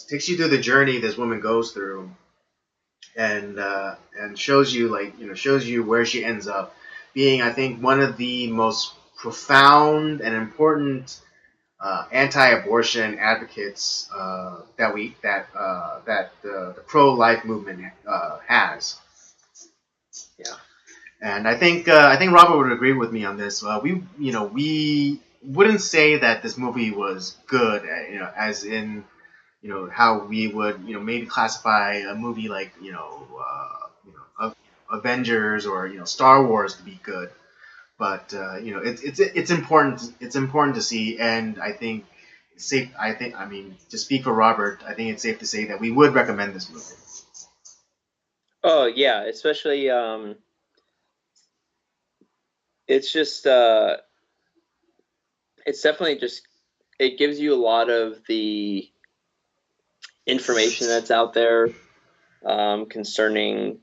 takes you through the journey this woman goes through, and shows you shows you where she ends up being, I think, one of the most profound and important anti-abortion advocates that the pro-life movement has. Yeah. And I think Robert would agree with me on this. We wouldn't say that this movie was good, as in how we would maybe classify a movie like Avengers or Star Wars to be good. But it's important. It's important to see, and I think it's safe. I mean, to speak for Robert, I think it's safe to say that we would recommend this movie. Oh yeah, especially it's just it's definitely just it gives you a lot of the information that's out there concerning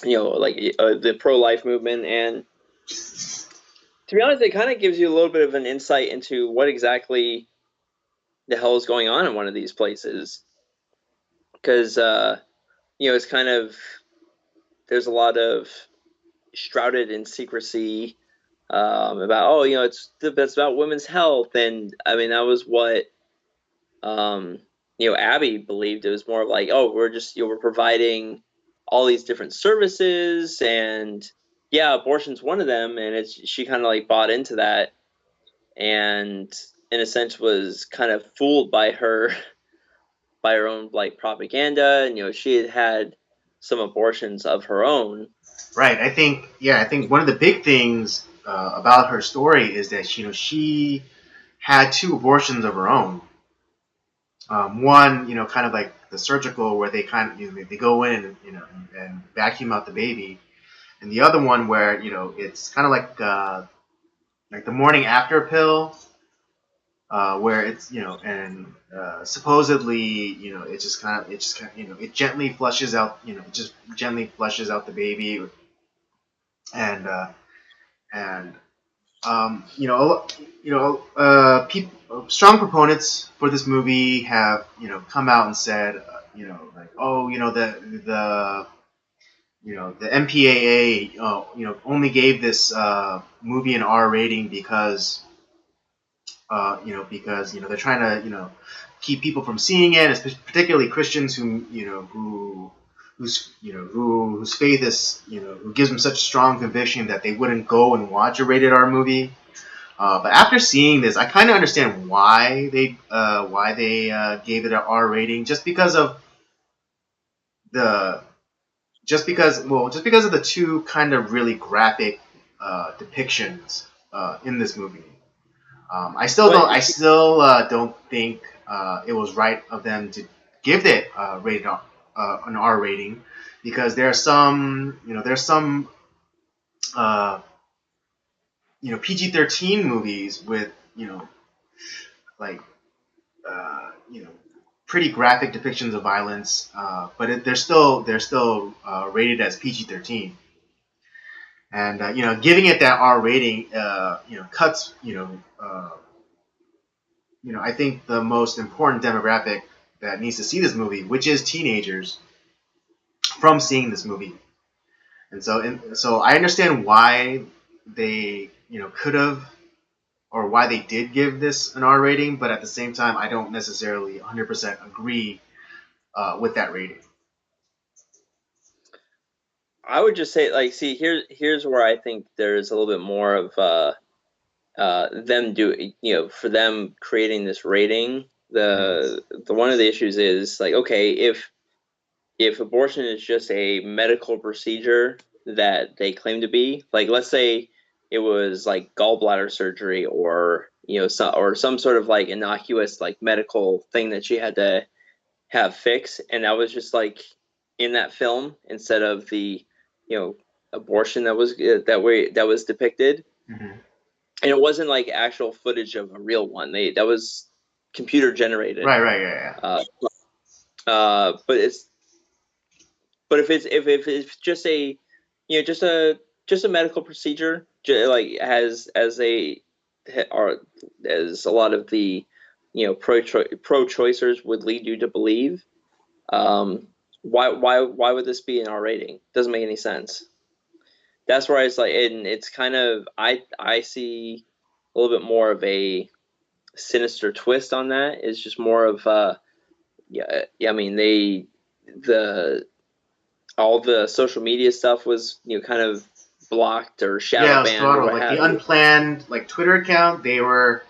like the pro-life movement, and to be honest, it kind of gives you a little bit of an insight into what exactly the hell is going on in one of these places, because it's kind of there's a lot of shrouded in secrecy about it's about women's health, and I mean that was what um, Abby believed. It was more of like, oh, we're just we're providing all these different services, and yeah, abortion's one of them, and she kind of like bought into that, and in a sense was kind of fooled by her own like propaganda, and she had some abortions of her own. Right. I think one of the big things about her story is that she had two abortions of her own. One, kind of like the surgical, where they kind of they go in and and vacuum out the baby, and the other one where it's kind of like the morning after pill, where it's and supposedly it gently flushes out it just gently flushes out the baby, and and strong proponents for this movie have come out and said like, oh, the MPAA only gave this movie an R rating because they're trying to keep people from seeing it, particularly Christians whose faith is who gives them such strong conviction that they wouldn't go and watch a rated R movie. But after seeing this, I kind of understand why they gave it an R rating, just because of the two kind of really graphic depictions in this movie. I still don't think it was right of them to give it an R rating, because there's some PG-13 movies with like pretty graphic depictions of violence, but they're still rated as PG-13. And giving it that R rating, cuts I think the most important demographic that needs to see this movie, which is teenagers, from seeing this movie. And so I understand why they could have, or why they did give this an R rating, but at the same time, I don't necessarily 100% agree with that rating. I would just say, like, see, here's where I think there's a little bit more of them for them creating this rating. The one of the issues is, like, okay, if abortion is just a medical procedure that they claim to be, like, let's say it was like gallbladder surgery, or some sort of like innocuous like medical thing that she had to have fixed, and that was just like in that film instead of the abortion that was depicted. Mm-hmm. And it wasn't like actual footage of a real one. That was computer generated. Right, yeah. But if it's just a just a medical procedure, like as a lot of the pro-choicers would lead you to believe, why would this be an R rating? Doesn't make any sense. That's where it's like, and it's kind of, I see a little bit more of a sinister twist on that. It's just more of I mean, all the social media stuff was kind of blocked or shadow banned or what have you. The unplanned Twitter account, they were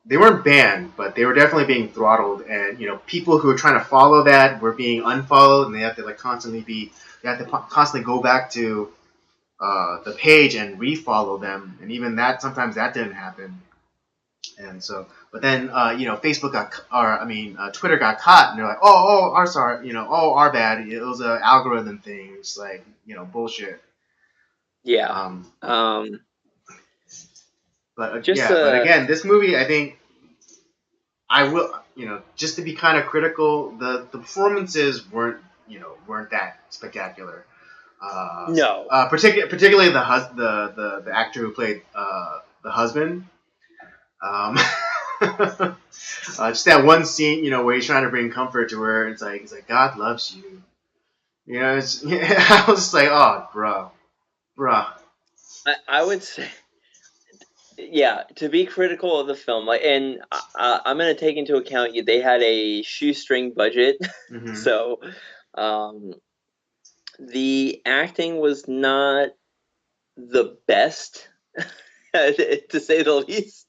they weren't banned, but they were definitely being throttled, and people who were trying to follow that were being unfollowed, and they have to constantly go back to the page and refollow them, and even that, sometimes that didn't happen. And so, but then Facebook Twitter got caught, and they're like, oh, our sorry, our bad. It was an algorithm thing. It's like bullshit. Yeah. But again, this movie, I think, I will, just to be kind of critical, the performances weren't that spectacular. No. Particularly the actor who played the husband. Just that one scene, where he's trying to bring comfort to her. It's like, God loves you. I was just like, oh, bruh. I would say, yeah, to be critical of the film, and I'm going to take into account they had a shoestring budget, mm-hmm. So the acting was not the best, to say the least.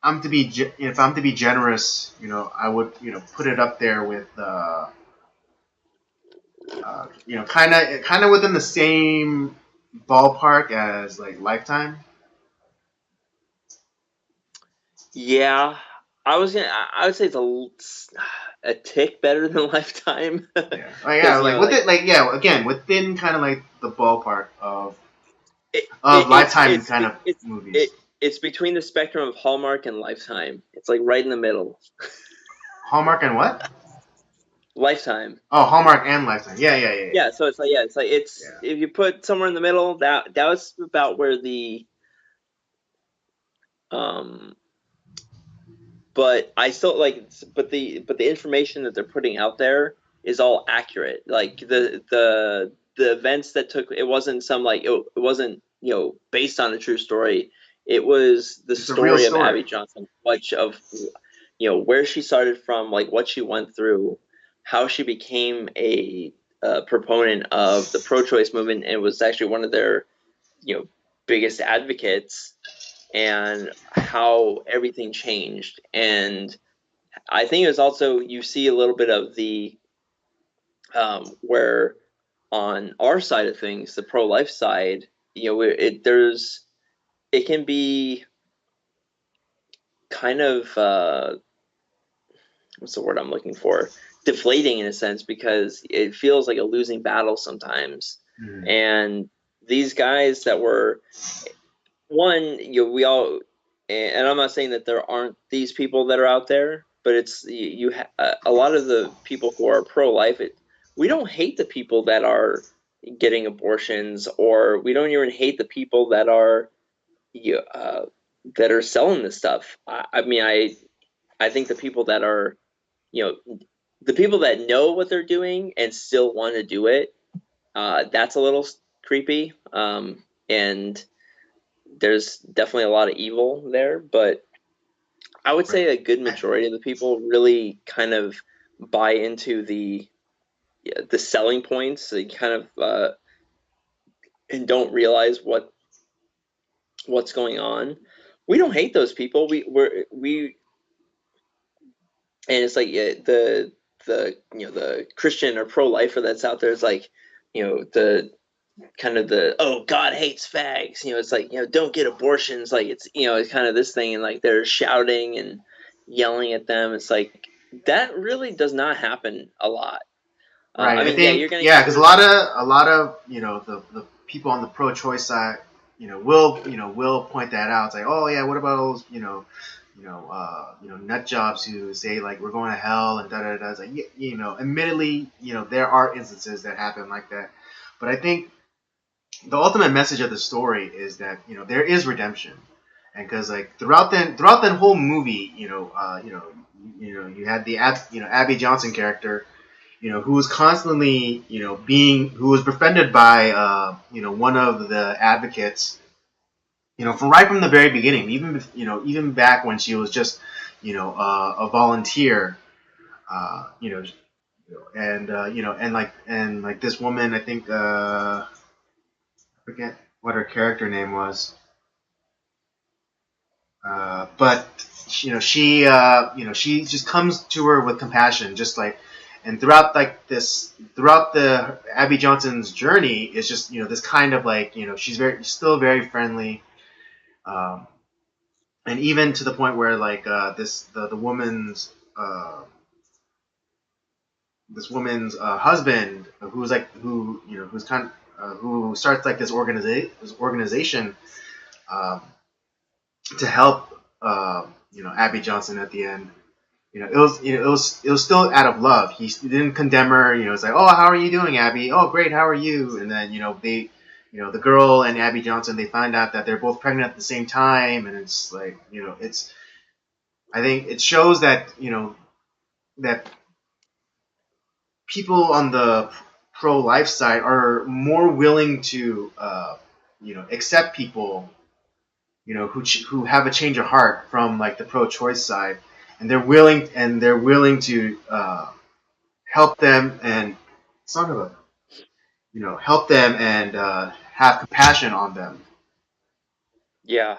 if I'm to be generous, I would put it up there with kind of within the same ballpark as like Lifetime. Yeah, I would say a tick better than Lifetime. Yeah, like yeah, Because like with it, like yeah, again within kind of like the ballpark it, of Lifetime kind of it movies. it's between the spectrum of Hallmark and Lifetime. It's like right in the middle. Hallmark and what? Lifetime. Oh, Hallmark and Lifetime. Yeah, yeah, yeah, Yeah, so it's yeah. if you put somewhere in the middle, that was about where the um but I still like but the information that they're putting out there is all accurate. Like the events that took it wasn't some like it wasn't based on a true story. It was the It's a real story of story. Abby Johnson, much of where she started from, like what she went through, how she became a proponent of the pro-choice movement, and was actually one of their biggest advocates, and how everything changed. And I think it was also you see a little bit of the where on our side of things, the pro-life side, it can be kind of what's the word I'm looking for? Deflating in a sense, because it feels like a losing battle sometimes. Mm. And these guys that were one, we all, and I'm not saying that there aren't these people that are out there, but it's a lot of the people who are pro-life. We don't hate the people that are getting abortions, or we don't even hate the people that are selling this stuff. I mean, I think the people that are you know the people that know what they're doing and still want to do it, that's a little creepy. And there's definitely a lot of evil there, but I would Right. say a good majority of the people really kind of buy into the selling points. They kind of and don't realize what's going on. We don't hate those people. We and it's like the Christian or pro lifer that's out there is like the kind of the oh God hates fags. It's like don't get abortions. Like it's kind of this thing, and like they're shouting and yelling at them. It's like that really does not happen a lot. Right. I I mean, yeah, you're think gonna yeah, get because your a lot of the people on the pro-choice side, will point that out. It's like, oh yeah, what about those nut jobs who say like we're going to hell and da da da. It's like admittedly, there are instances that happen like that, but I think the ultimate message of the story is that there is redemption, and because like throughout that whole movie, you had the Abby Johnson character, who was constantly, who was befriended by, one of the advocates, from right from the very beginning, even back when she was just, a volunteer, and like this woman, I think, I forget what her character name was, but she just comes to her with compassion, just like, and throughout the Abby Johnson's journey, it's just this kind of like she's still very friendly, um, and even to the point where like the woman's this woman's husband, who's kind of, who starts like this organization, um, to help Abby Johnson at the end. It was still out of love. He didn't condemn her. It's like, oh, how are you doing, Abby? Oh, great, how are you? And then the girl and Abby Johnson, they find out that they're both pregnant at the same time, and it's like, it's. I think it shows that that people on the pro life side are more willing to accept people who have a change of heart from like the pro-choice side, and they're willing to help them and son of a help them and have compassion on them. yeah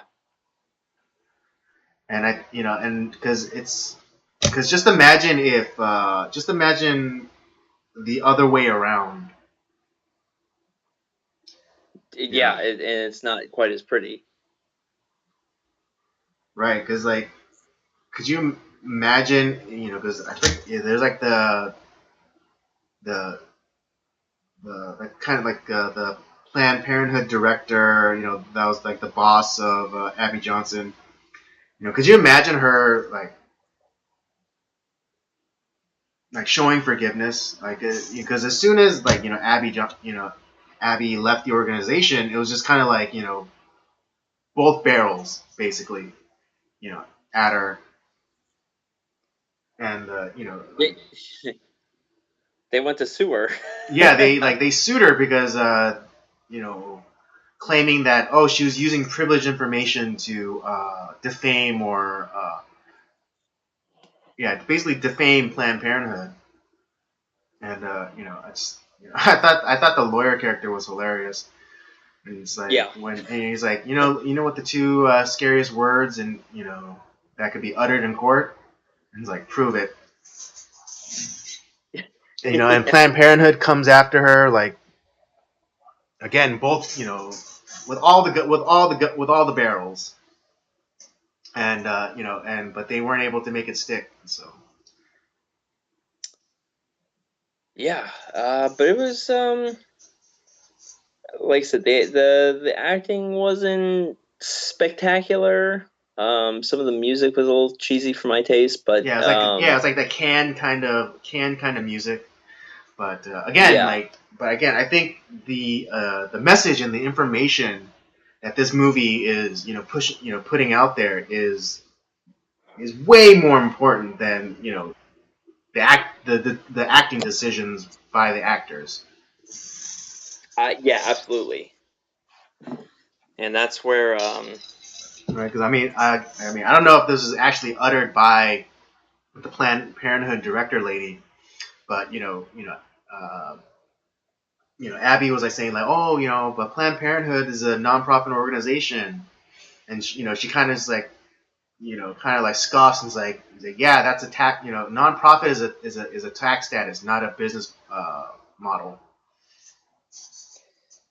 And and because just imagine the other way around, you know, Yeah, and it's not quite as pretty. right? Because like, could you imagine, because I think there's like the the kind of like the Planned Parenthood director, that was like the boss of Abby Johnson. Could you imagine her like showing forgiveness, like because as soon as like Abby left the organization, it was just kind of like both barrels basically, you know, at her, and like They, they went to sewer. yeah, they sued her because you know claiming that she was using privileged information to defame or yeah, basically defame Planned Parenthood. And I thought the lawyer character was hilarious. And it's like Yeah. and he's like, what the two scariest words and that could be uttered in court. And he's like, prove it. And Planned Parenthood comes after her, like again, both with all the barrels, and but they weren't able to make it stick. So Yeah, but it was like I said, the acting wasn't spectacular. Some of the music was a little cheesy for my taste, but it's like that can kind of music. But yeah, I think the message and the information that this movie is putting out there is way more important than the acting decisions by the actors. yeah, absolutely. And that's where Right? Because I don't know if this is actually uttered by the Planned Parenthood director lady, but Abby was like saying like, oh, but Planned Parenthood is a nonprofit organization, and she kind of is like, kind of like scoffs and is like, yeah, that's a tax, nonprofit is a tax status, not a business model.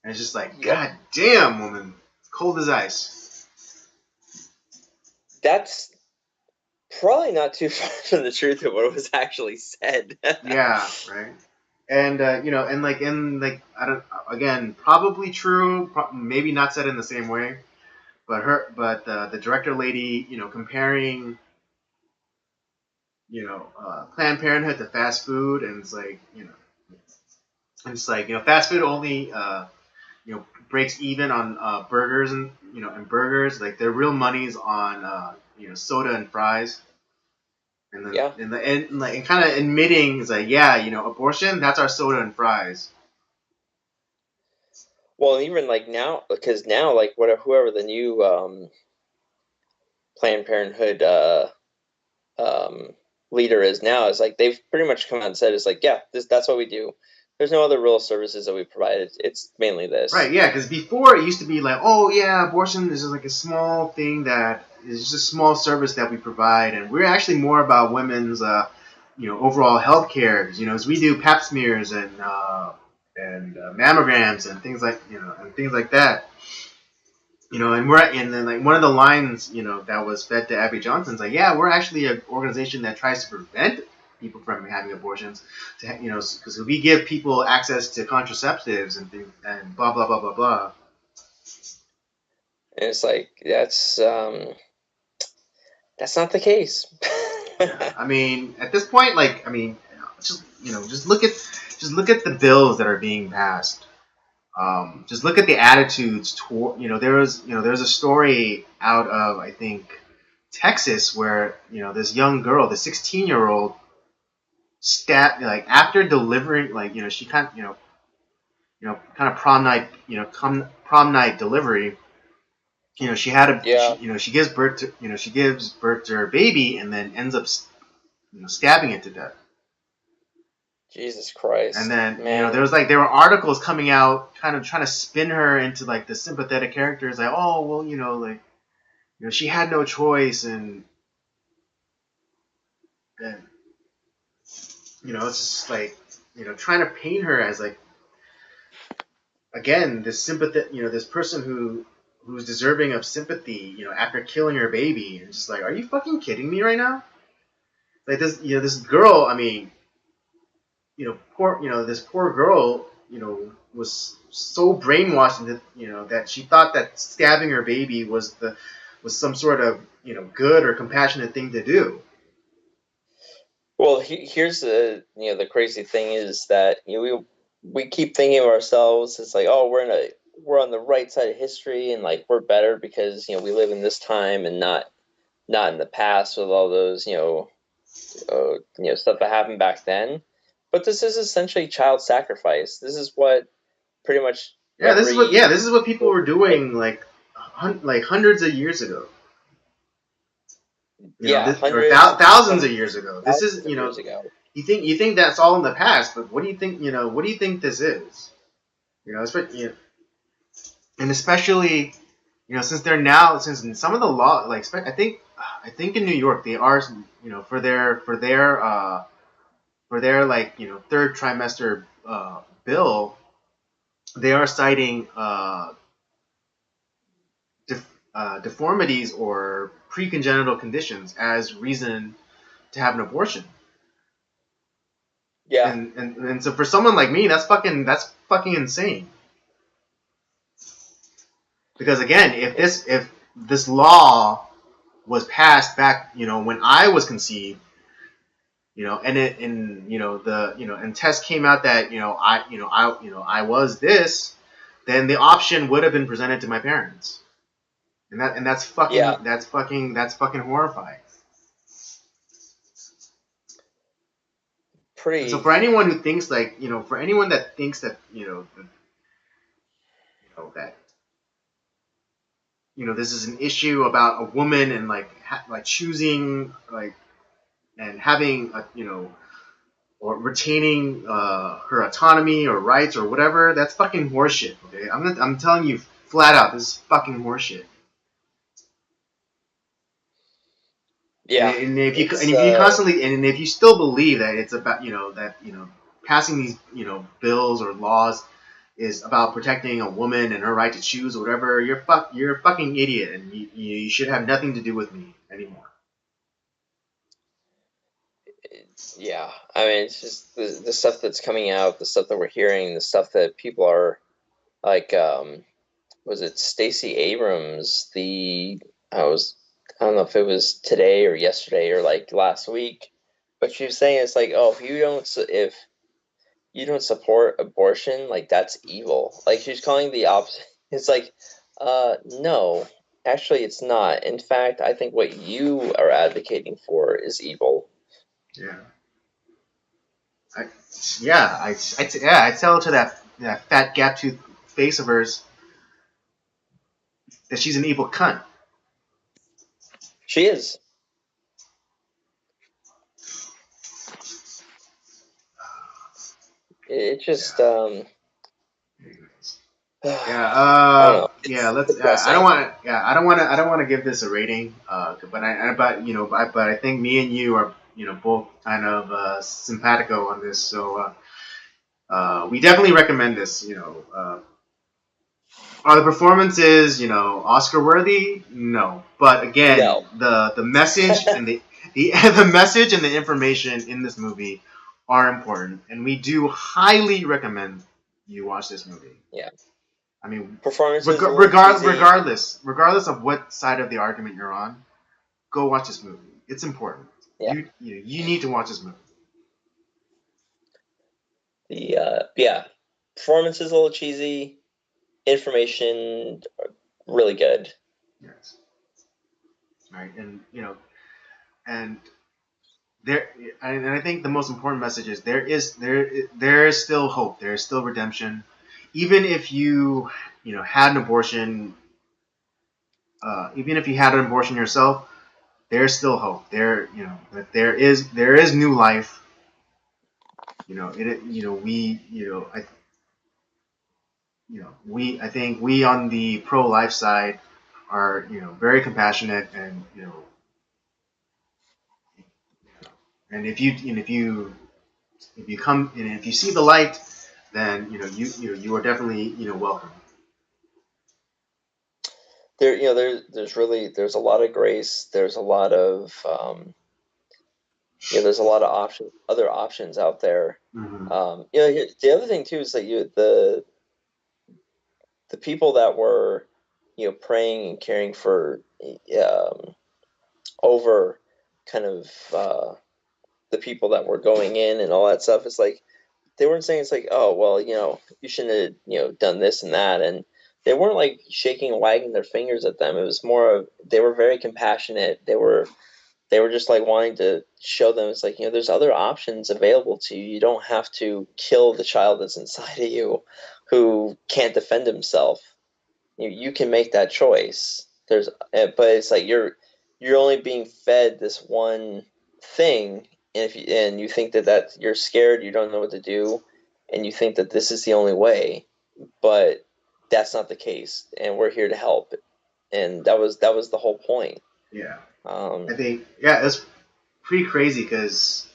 And it's just like, yep, god damn, woman, cold as ice. that's probably not too far from the truth of what was actually said. Yeah, right. And I don't, again, probably true, maybe not said in the same way, but the director lady, comparing Planned Parenthood to fast food, and it's like fast food only breaks even on burgers and burgers, like their real money's on soda and fries, and then Yeah. in the end, like, and kind of admitting is like, yeah, abortion, that's our soda and fries. Well, even like now, because now, like whatever, whoever the new Planned Parenthood um, leader is now is like they've pretty much come out and said it's like, yeah, that's what we do. There's no other real services that we provide. It's mainly this. Right, yeah, because before it used to be like, oh yeah, abortion is just like a small thing that is just a small service that we provide, and we're actually more about women's, overall health care. As we do Pap smears and mammograms and things like that. And then like one of the lines, that was fed to Abby Johnson's like, yeah, we're actually an organization that tries to prevent people from having abortions, because we give people access to contraceptives and things and blah blah blah blah blah. And it's like that's not the case. Yeah, I mean, at this point, like, I mean, just look at the bills that are being passed. Just look at the attitudes toward. There's a story out of, I think, Texas, where this young girl, the 16-year-old, stat like after delivering, like she kind of kind of prom night delivery. She had Yeah, she gives birth to her baby, and then ends up stabbing it to death. Jesus And Christ, then man. there were articles coming out kind of trying to spin her into like the sympathetic characters, like, oh well, like she had no choice, and and it's just like trying to paint her as like again this sympathy, this person who's deserving of sympathy, after killing her baby, and just like, are you fucking kidding me right now? Like this, this girl. I mean, poor, this poor girl, was so brainwashed that that she thought that stabbing her baby was some sort of good or compassionate thing to do. Well, here's the crazy thing is that we keep thinking of ourselves. It's like, oh, we're on the right side of history, and like we're better because we live in this time and not in the past with all those stuff that happened back then. But this is essentially child sacrifice. This is what pretty much This is what people were doing like hundreds of years ago. Or thousands of years ago. This is years ago. You think that's all in the past, but what do you think? What do you think this is? And especially since some of the law, like I think in New York they are for their like third trimester bill, they are citing deformities or precongenital conditions as reason to have an abortion. Yeah. And so for someone like me, that's fucking insane. Because again, if this law was passed back, when I was conceived, and and tests came out that I was this, then the option would have been presented to my parents, and that's fucking that's fucking horrifying. And so for anyone who thinks for anyone that thinks that that this is an issue about a woman and like choosing and having or retaining her autonomy or rights or whatever, that's fucking horseshit. Okay, I'm telling you flat out, this is fucking horseshit. Yeah. And if you constantly and if you still believe that it's about that passing these bills or laws is about protecting a woman and her right to choose or whatever, you're a fucking idiot, and you should have nothing to do with me anymore. Yeah, I mean, it's just the stuff that's coming out, the stuff that we're hearing, the stuff that people are like, was it Stacey Abrams? I don't know if it was today or yesterday or like last week, but she was saying it's like, oh, if you don't support abortion, like that's evil. Like she's calling the opposite. It's like, no, actually, it's not. In fact, I think what you are advocating for is evil. Yeah. I tell to that fat gap tooth face of hers that she's an evil cunt. She is. It just Let's. I don't want to. Yeah, I don't want to. I don't want to give this a rating. But I think me and you are both kind of simpatico on this. So we definitely recommend this. Are the performances Oscar worthy? No, but again, no. the message and the message and the information in this movie are important, and we do highly recommend you watch this movie. Yeah. I mean, performances regardless of what side of the argument you're on, go watch this movie. It's important. Yeah. You need to watch this movie. Performance is a little cheesy. Information really good. Yes. Right, and and there, and I think the most important message is there is still hope. There is still redemption, even if you had an abortion. Even if you had an abortion yourself, there's still hope. That there is new life. I think we on the pro life side are very compassionate, and And if you come and if you see the light, then you are definitely welcome. there's a lot of grace. There's a lot of there's a lot of other options out there. Hmm. The other thing too is that the people that were praying and caring for um, over kind of the people that were going in and all that stuff. It's like they weren't saying it's like, oh well, you shouldn't have done this and that, and they weren't like shaking and wagging their fingers at them. It was more of they were very compassionate. They were just like wanting to show them it's like there's other options available to you. You don't have to kill the child that's inside of you who can't defend himself. You can make that choice. But it's like you're only being fed this one thing, and if you think that you're scared, you don't know what to do, and you think that this is the only way, but that's not the case, and we're here to help, and that was the whole point. Yeah, I Um, think it's pretty crazy because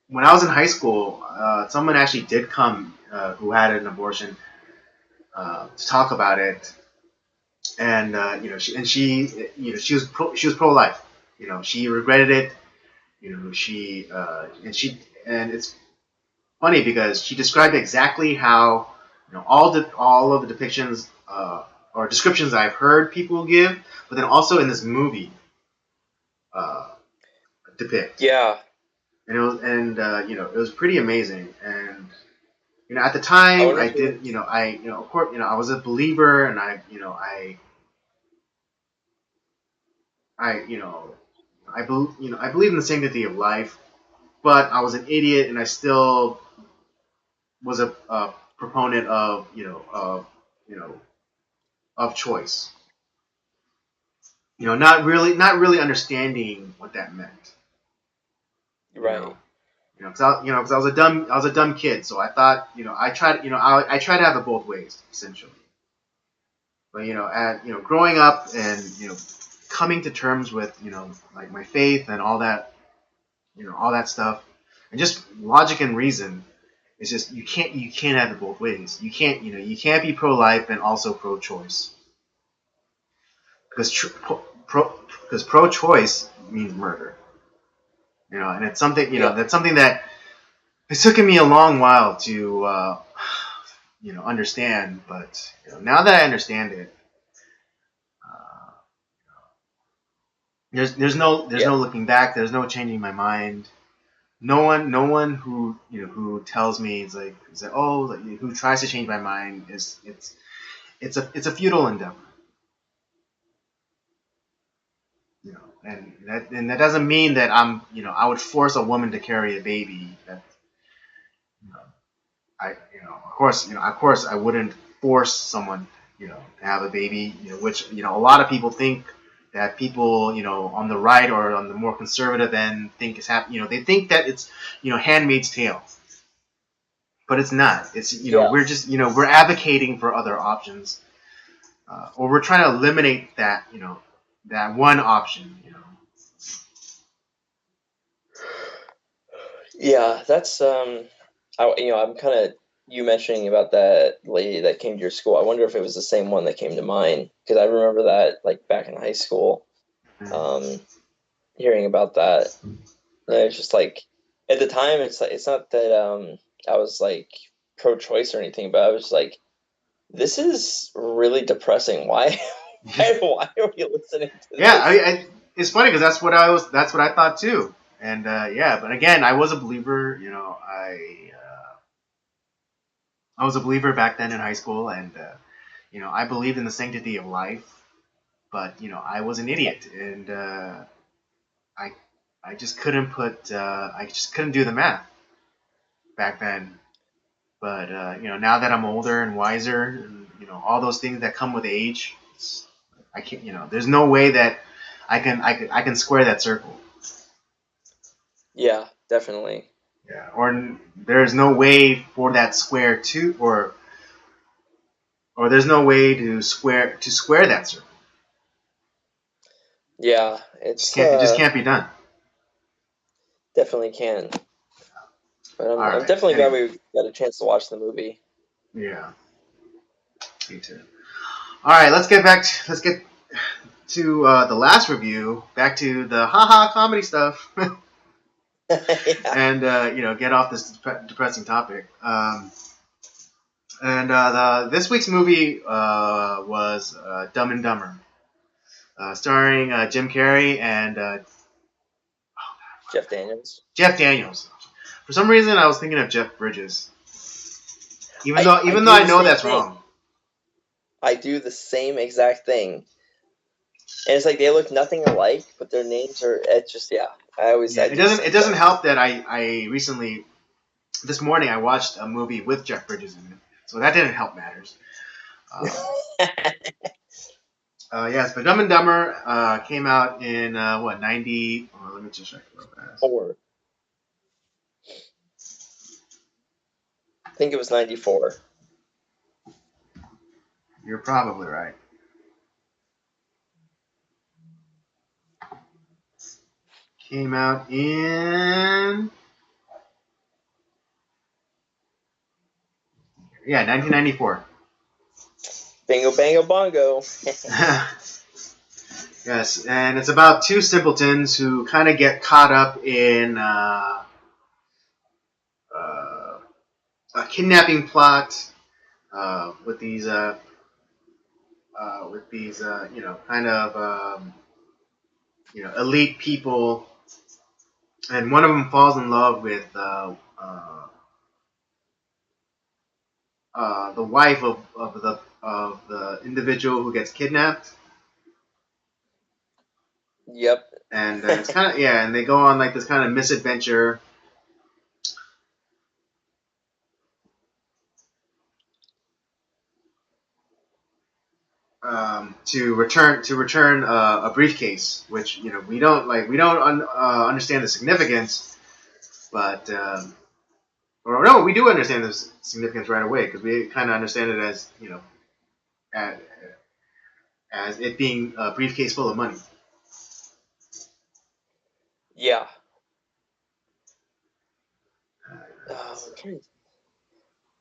when I was in high school, someone actually did come who had an abortion to talk about it, and she was pro life. She regretted it. She and it's funny because she described exactly how all of the depictions or descriptions I've heard people give, but then also in this movie uh, depict, yeah, and it was pretty amazing. And at the I time wonder I if did of course I was a believer, and I I believe in the sanctity of life, but I was an idiot, and I still was a proponent of you know of choice. Not really understanding what that meant. You know, right. because I was a dumb kid, so I thought, I tried, I try to have it both ways essentially. But growing up and coming to terms with like my faith and all that, all that stuff, and just logic and reason. It's just you can't have it both ways. You can't be pro life and also pro choice because pro choice means murder. And it's something Yep. that's something that it's taken me a long while to understand. But now that I understand it, uh, there's Yeah. no looking back. There's no changing my mind. No one who tells me is like, oh, like, who tries to change my mind is it's a futile endeavor. And that doesn't mean that I would force a woman to carry a baby. That you know, of course I wouldn't force someone to have a baby. Which a lot of people think that people on the right or on the more conservative end think is happening. They think that it's Handmaid's Tale, but it's not. It's Yeah. we're just we're advocating for other options, or we're trying to eliminate that one option. Yeah, that's I'm kind of you mentioning about that lady that came to your school. I wonder if it was the same one that came to mine because I remember that like back in high school, um, hearing about that. And it's just like at the time, it's like it's not that I was like pro-choice or anything, but I was like, this is really depressing. Why, why are we listening to Yeah, this? it's funny because that's what I thought too. And yeah, but again, I was a believer. I was a believer back then in high school, and I believed in the sanctity of life. But I was an idiot, and I I just couldn't do the math back then. But now that I'm older and wiser, and all those things that come with age, I can't. There's no way that I can square that circle. Yeah, definitely. Yeah, or there's no way for that square to, or there's no way to square that circle. Yeah, It just it's can't be done. Definitely can. But All I'm right. definitely glad Anyway, we got a chance to watch the movie. yeah, me too. All right, let's get to the last review. Back to the haha comedy stuff, Yeah. and get off this depressing topic. And this week's movie was Dumb and Dumber, starring Jim Carrey and Jeff Daniels. Jeff Daniels. For some reason, I was thinking of Jeff Bridges, I even though do I the know same that's thing. wrong. I do the same exact thing. And it's like they look nothing alike, but their names are. It's just I always Yeah, I it do the doesn't same help thing. that I recently this morning I watched a movie with Jeff Bridges in it, so that didn't help matters. Yes, but Dumb and Dumber came out in what 90? Oh, let me just check real fast. 4. I think it was 94. You're probably right. Came out in 1994. Bingo bango bongo. Yes, and it's about two simpletons who kind of get caught up in a kidnapping plot with these kind of elite people, and one of them falls in love with the wife of the individual who gets kidnapped. Yep. And it's kind of and they go on like this kind of misadventure to return a briefcase, which we don't understand the significance, but or no, we do understand the significance right away because we kind of understand it as as, as it being a briefcase full of money. Yeah.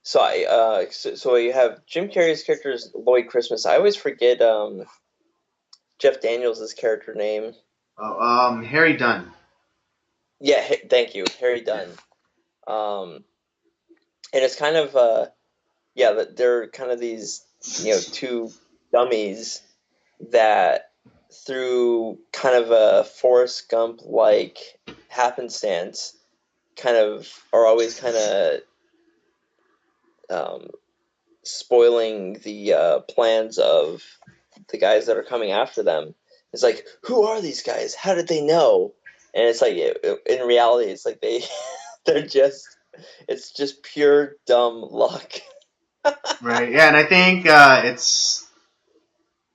So, So you have Jim Carrey's character is Lloyd Christmas. I always forget Jeff Daniels' character name. Harry Dunn. Yeah, thank you, Harry Yeah. Dunn. And it's kind of they're kind of these two dummies that through kind of a Forrest Gump like happenstance kind of are always kind of um, spoiling the plans of the guys that are coming after them. It's like, who are these guys? How did they know? And it's like, in reality, it's like they're just, it's just pure dumb luck. Right. Yeah, and I think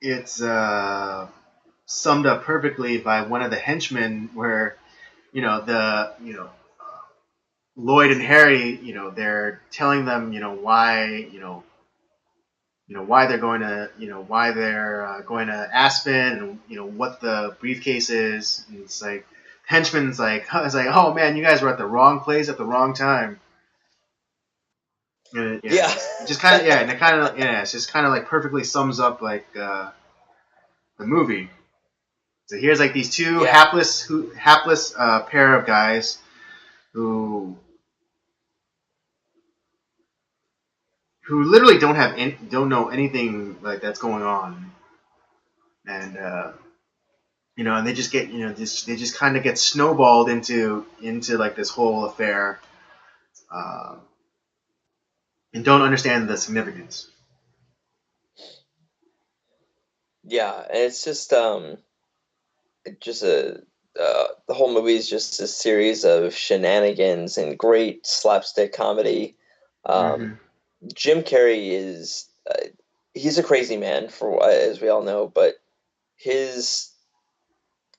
it's summed up perfectly by one of the henchmen, where Lloyd and Harry, they're telling them, why, why they're going to, why they're going to Aspen, and what the briefcase is. And it's like henchman's like, it's like, oh man, you guys were at the wrong place at the wrong time. And Yeah. it just kind of and it kind of it's just kind of like perfectly sums up like the movie. So here's like these two Yeah. hapless pair of guys who literally don't know anything like that's going on, and and they just get they just kind of get snowballed into like this whole affair, uh, and don't understand the significance. Yeah. And it's just the whole movie is just a series of shenanigans and great slapstick comedy. Um, Mm-hmm. Jim Carrey is he's a crazy man for as we all know, but his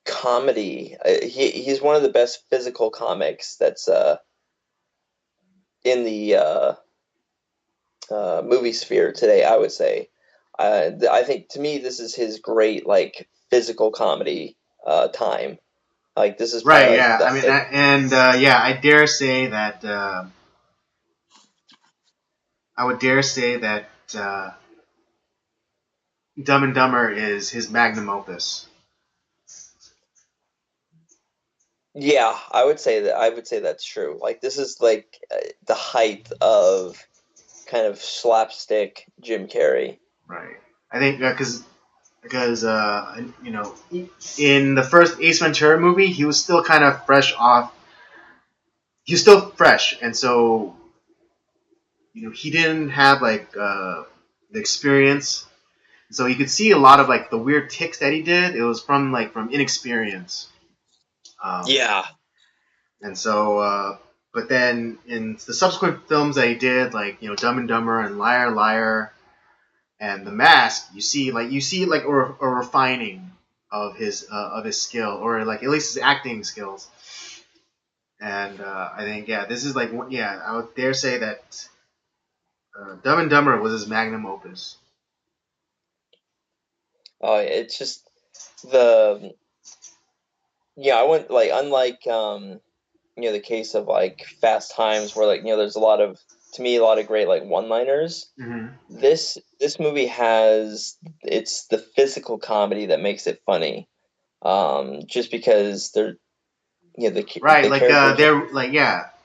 comedy he's one of the best physical comics that's in the movie sphere today, I would say. I think to me this is his great like physical comedy time. Like this is probably Right. like Yeah. I mean, I dare say that I would dare say that Dumb and Dumber is his magnum opus. yeah, I would say that. I would say that's true. Like this is like the height of kind of slapstick Jim Carrey. Right. I think because in the first Ace Ventura movie, he was still kind of fresh off. He was still fresh, and so he didn't have like the experience. So you could see a lot of like the weird ticks that he did. It was from inexperience. Um, Yeah, and so, but then in the subsequent films that he did, like Dumb and Dumber and Liar Liar and The Mask, you see like a refining of his skill, or like at least his acting skills. And I think this is like I would dare say that Dumb and Dumber was his magnum opus. it's just the I wouldn't like unlike the case of like Fast Times where like there's a lot of to me a lot of great like one-liners. Mm-hmm. This movie has it's the physical comedy that makes it funny. Just because they're Right, the characters are they're like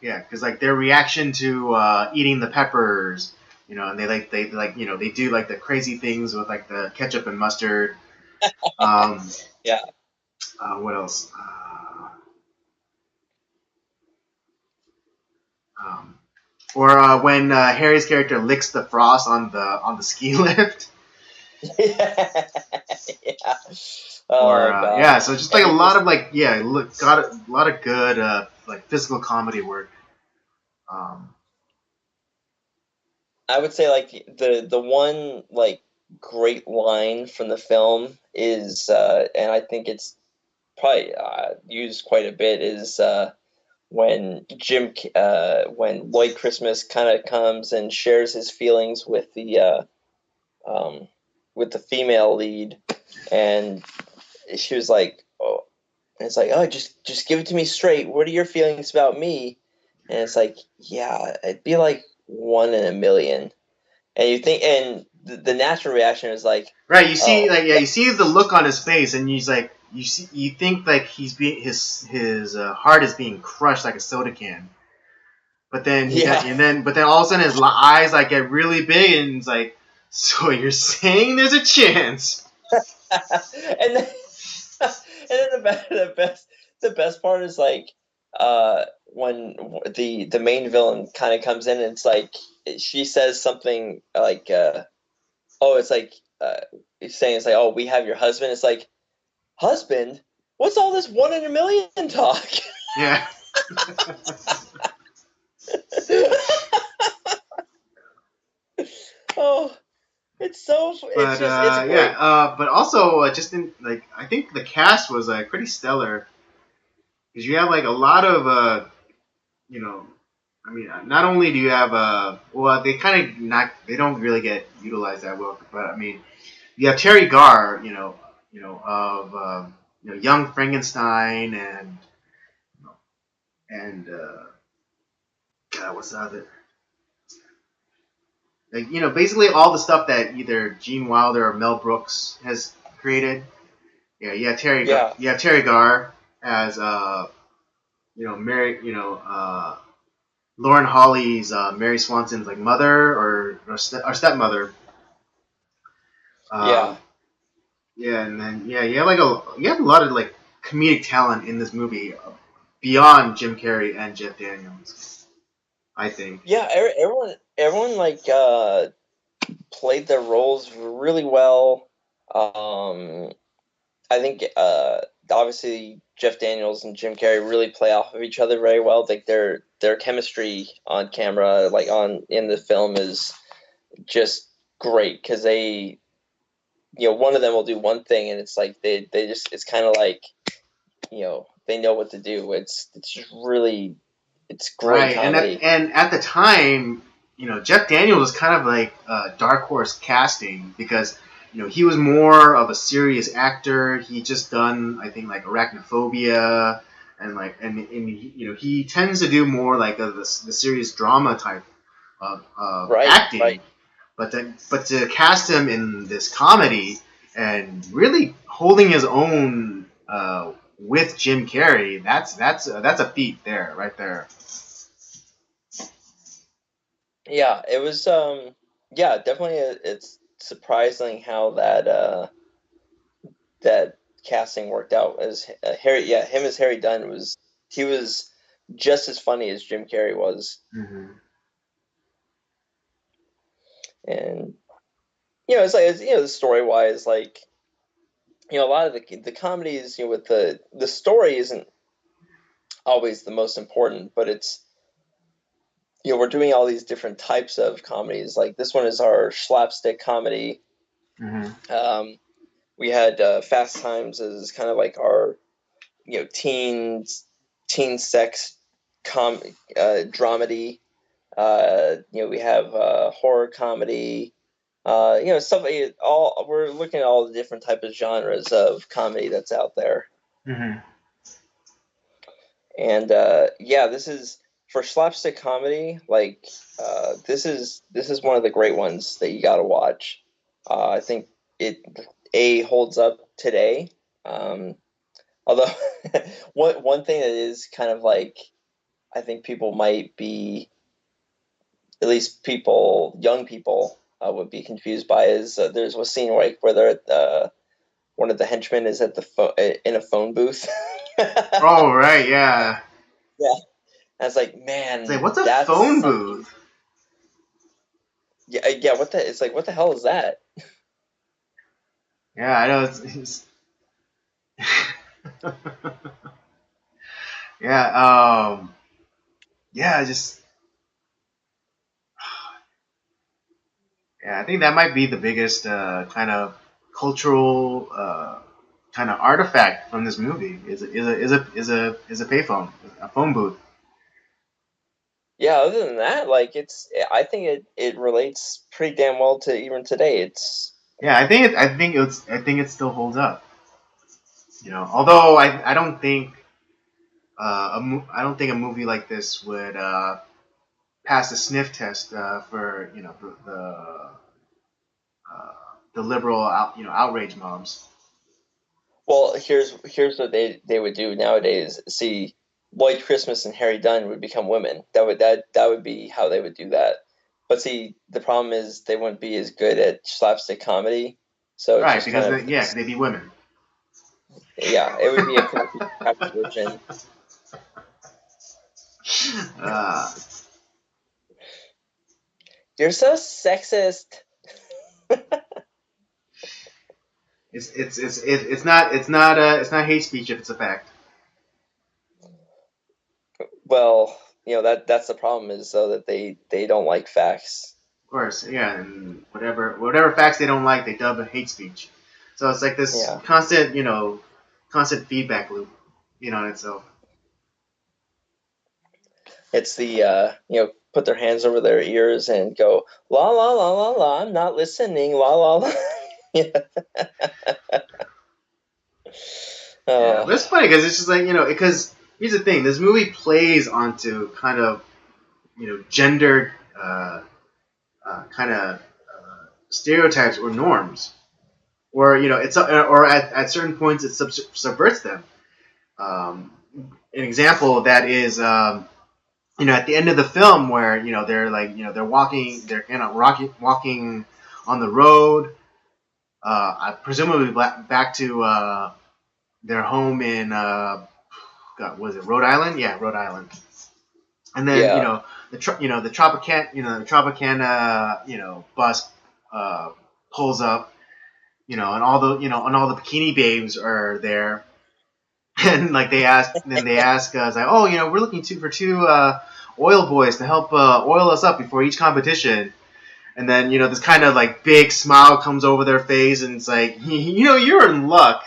because like their reaction to eating the peppers, and they do like the crazy things with like the ketchup and mustard. Um, yeah. what else? Um, or when Harry's character licks the frost on the ski lift. Yeah. Or Oh god. so just like And a it lot just of like got a lot of good like physical comedy work. Um, I would say like the one like great line from the film is and I think it's probably used quite a bit is when Lloyd Christmas kind of comes and shares his feelings um with the female lead, and she was like, oh, and it's like, oh, just give it to me straight. What are your feelings about me? And it's like, yeah, it'd be like one in a million. And you think, and the natural reaction is like, right, you see oh, like you see the look on his face, and he's like you think like he's being his heart is being crushed like a soda can. But then yeah. but then all of a sudden his eyes like get really big, and it's like, so you're saying there's a chance? and then, and then the best part is like when the main villain kind of comes in and it's like she says something like oh it's like he's saying it's like, oh, we have your husband. It's like, husband, what's all this one in a million talk? Yeah. Oh, it's But just it's great. but also just in like I think the cast was pretty stellar because you have like a lot of you know I mean not only do you have well they kind of not they don't really get utilized that well, but I mean you have Terry Garr, of Young Frankenstein and God, what's the other, like basically all the stuff that either Gene Wilder or Mel Brooks has created. Yeah, Yeah, you have Terry Garr as Mary, Lauren Holly's Mary Swanson's like mother or stepmother. yeah. Um, yeah, and then you have a lot of like comedic talent in this movie beyond Jim Carrey and Jeff Daniels. I think. Yeah, everyone like played their roles really well. Um, I think obviously Jeff Daniels and Jim Carrey really play off of each other very well. Like their chemistry on camera, like on in the film, is just great because they, one of them will do one thing and it's like they just it's kind of like they know what to do. It's just really it's great Right, comedy. and at the time, Jeff Daniels was kind of like dark horse casting because he was more of a serious actor. He just done, I think, like Arachnophobia, and he tends to do more like the serious drama type of Right, acting. right. But to cast him in this comedy and really holding his own with Jim Carrey, that's a feat there, right there. Yeah, it was yeah, definitely it's surprising how that casting worked out as Harry, yeah, him as Harry Dunn he was just as funny as Jim Carrey was. Mm-hmm. And it's like the story wise, like a lot of the comedies, with the story isn't always the most important, but it's we're doing all these different types of comedies. Like this one is our slapstick comedy. Mm-hmm. We had Fast Times as kind of like our teen sex dramedy. We have horror comedy. Stuff like all. We're looking at all the different types of genres of comedy that's out there. Mm-hmm. And yeah, this is for slapstick comedy. Like this is one of the great ones that you got to watch. I think it holds up today. Although one thing that is kind of like I think people might be, at least young people would be confused by is there's a scene where they're at one of the henchmen is at in a phone booth. Oh right, yeah. Yeah. I was like, It's like, man, what's a that's phone something. booth? Yeah, yeah. It's like, what the hell is that? Yeah, I know. It's yeah. Yeah. Just yeah. I think that might be the biggest kind of cultural kind of artifact from this movie. Is a payphone, a phone booth. Yeah. Other than that, like, I think it relates pretty damn well to even today. It's Yeah, I think it still holds up. Although I don't think I don't think a movie like this would pass the sniff test for the liberal outrage mobs. well. Here's what they would do nowadays. See, White Christmas and Harry Dunn would become women. That would be how they would do that. But see, the problem is they wouldn't be as good at slapstick comedy. So it's Right, just kind because of yeah, they'd be women. yeah, it would be a crappy, crappy version. Uh, You're so sexist. it's not hate speech if it's a fact. Well, that's the problem is though that they don't like facts. Of course, yeah, and whatever facts they don't like, they dub a hate speech. So it's like this Yeah, constant feedback loop, in itself. it's the put their hands over their ears and go la la la la la. I'm not listening. La la la. Yeah. Yeah, Uh, but it's funny because it's just like because here's the thing: this movie plays onto kind of gendered kind of stereotypes or norms, or it's or at certain points it subverts them. Um, an example of that is at the end of the film where they're like they're walking on the road, presumably back to their home in God, was it Rhode Island? Yeah, Rhode Island. And then yeah. the Tropicana bus pulls up, and all the bikini babes are there, and like they ask us like, oh, we're looking for two oil boys to help oil us up before each competition. And then this kind of like big smile comes over their face, and it's like, you're in luck.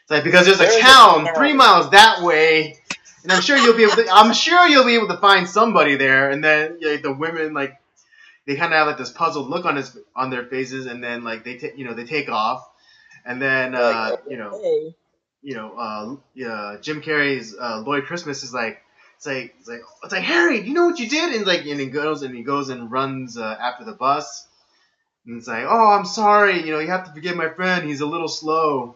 It's like, because there's a town 3 miles that way, and I'm sure you'll be able to find somebody there. And then the women like they kind of have like this puzzled look on their faces, and then like they take off, and then Like, hey. Jim Carrey's Lloyd Christmas is like it's like Harry, do you know what you did? And he goes and runs after the bus, and it's like, oh, I'm sorry, you have to forgive my friend, he's a little slow.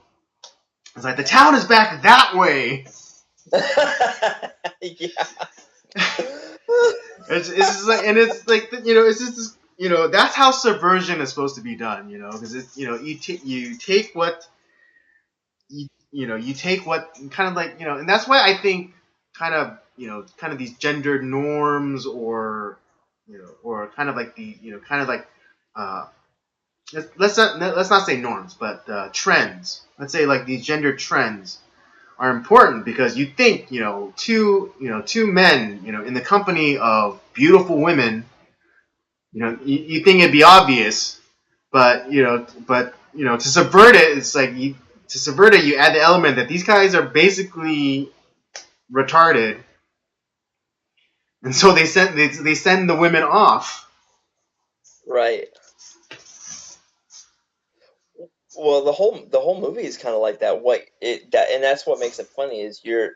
It's like the town is back that way. Yeah. It's just like, and it's like it's just that's how subversion is supposed to be done, because you take what you take what kind of like and that's why I think kind of these gendered norms, or kind of like the kind of like uh let's not say norms, but trends. Let's say like these gender trends are important, because you think two men in the company of beautiful women, you think it'd be obvious, but to subvert it, it's like you add the element that these guys are basically retarded, and so they send the women off. Right. Well, the whole movie is kind of like that. And that's what makes it funny is you're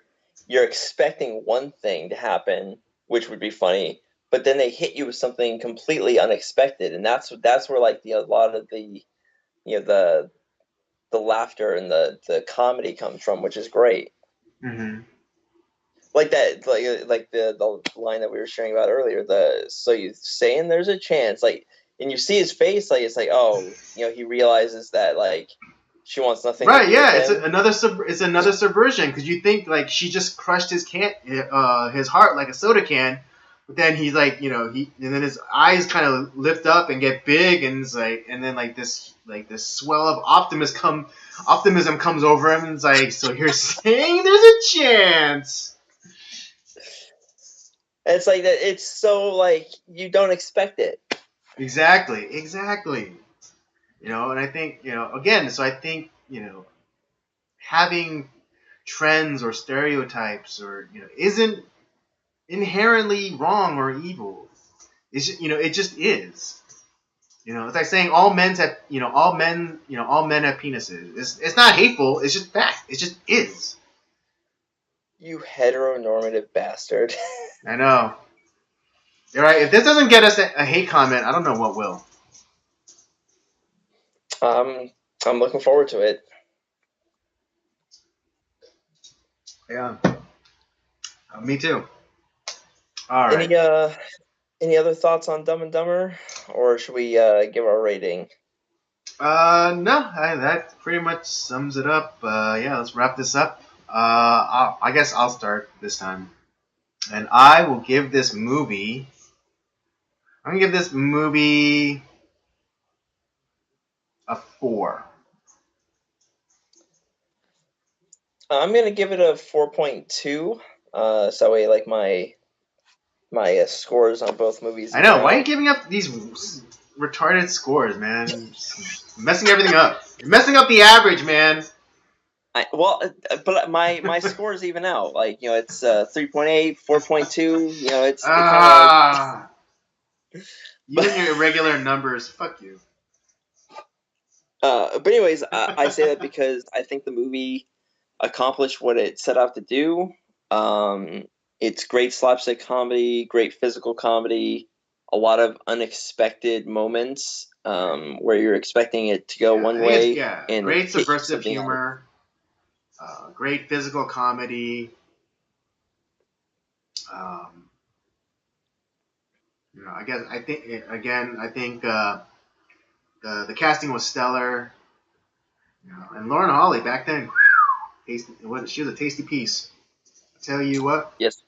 expecting one thing to happen, which would be funny, but then they hit you with something completely unexpected, and that's where like a lot of the the laughter and the comedy comes from, which is great. Mm-hmm. Like that, like the line that we were sharing about earlier. So you saying there's a chance, like, and you see his face, like it's like, oh, he realizes that like she wants nothing to Right? do with Yeah, him. it's another subversion, because you think like she just crushed his heart like a soda can, but then he's like and then his eyes kind of lift up and get big, and it's like, and then like this swell of optimism comes over him, and it's like, so you're saying there's a chance. And it's like that. It's so like you don't expect it. Exactly. And I think again. So I think having trends or stereotypes or isn't inherently wrong or evil. It's just, it just is. It's like saying all men have penises. It's not hateful. It's just fact. It just is. You heteronormative bastard. I know. You're right. If this doesn't get us a hate comment, I don't know what will. I'm looking forward to it. Yeah. Me too. All right. Any other thoughts on Dumb and Dumber, or should we give our rating? No, that pretty much sums it up. Yeah, let's wrap this up. I guess I'll start this time, and I will give this movie. I'm gonna give this movie a 4. I'm gonna give it a 4.2. So I like my scores on both movies. I know. Why are you giving up these retarded scores, man? Messing everything up. You're messing up the average, man. But my scores even out. Like it's 3.8, 4.2. It's you and your irregular numbers. Fuck you. But anyways, I say that because I think the movie accomplished what it set out to do. It's great slapstick comedy, great physical comedy, a lot of unexpected moments where you're expecting it to go one way. And great subversive humor, great physical comedy. I think the casting was stellar. And Lauren Holly back then, she was a tasty piece. I tell you what. Yes.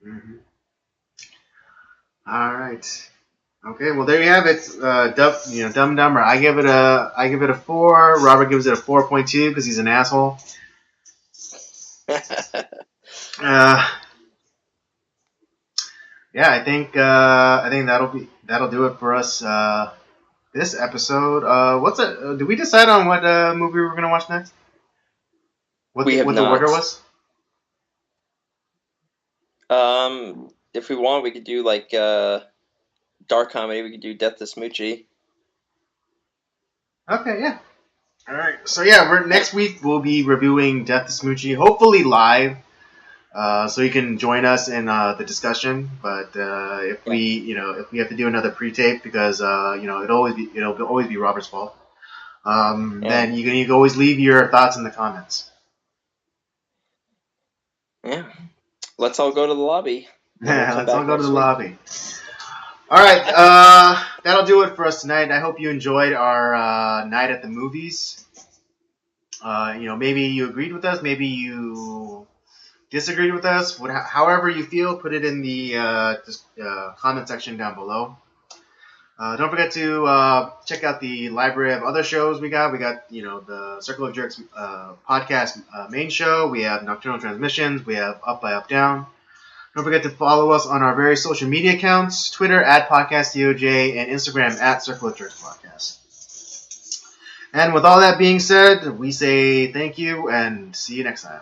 Mm-hmm. All right. Okay. Well, there you have it. Dumb and Dumber. I give it a 4. Robert gives it a 4.2 because he's an asshole. Yeah, I think that'll do it for us this episode. Did we decide on what movie we were gonna watch next? What the order was? If we want, we could do like dark comedy, we could do Death to Smoochie. Okay, yeah. All right. So yeah, next week we'll be reviewing Death to Smoochie, hopefully live, so you can join us in the discussion. But if we have to do another pre-tape because it'll always be Robert's fault. Then you can always leave your thoughts in the comments. Yeah. Let's all go to the lobby. Let's all go to the lobby. All right, that'll do it for us tonight. I hope you enjoyed our night at the movies. Maybe you agreed with us, maybe you disagreed with us. However you feel, put it in the comment section down below. Don't forget to check out the library of other shows we got. We got, the Circle of Jerks podcast main show. We have Nocturnal Transmissions. We have Up by Up Down. Don't forget to follow us on our various social media accounts, Twitter @PodcastDOJ and Instagram @Circle of Jerks Podcast. And with all that being said, we say thank you and see you next time.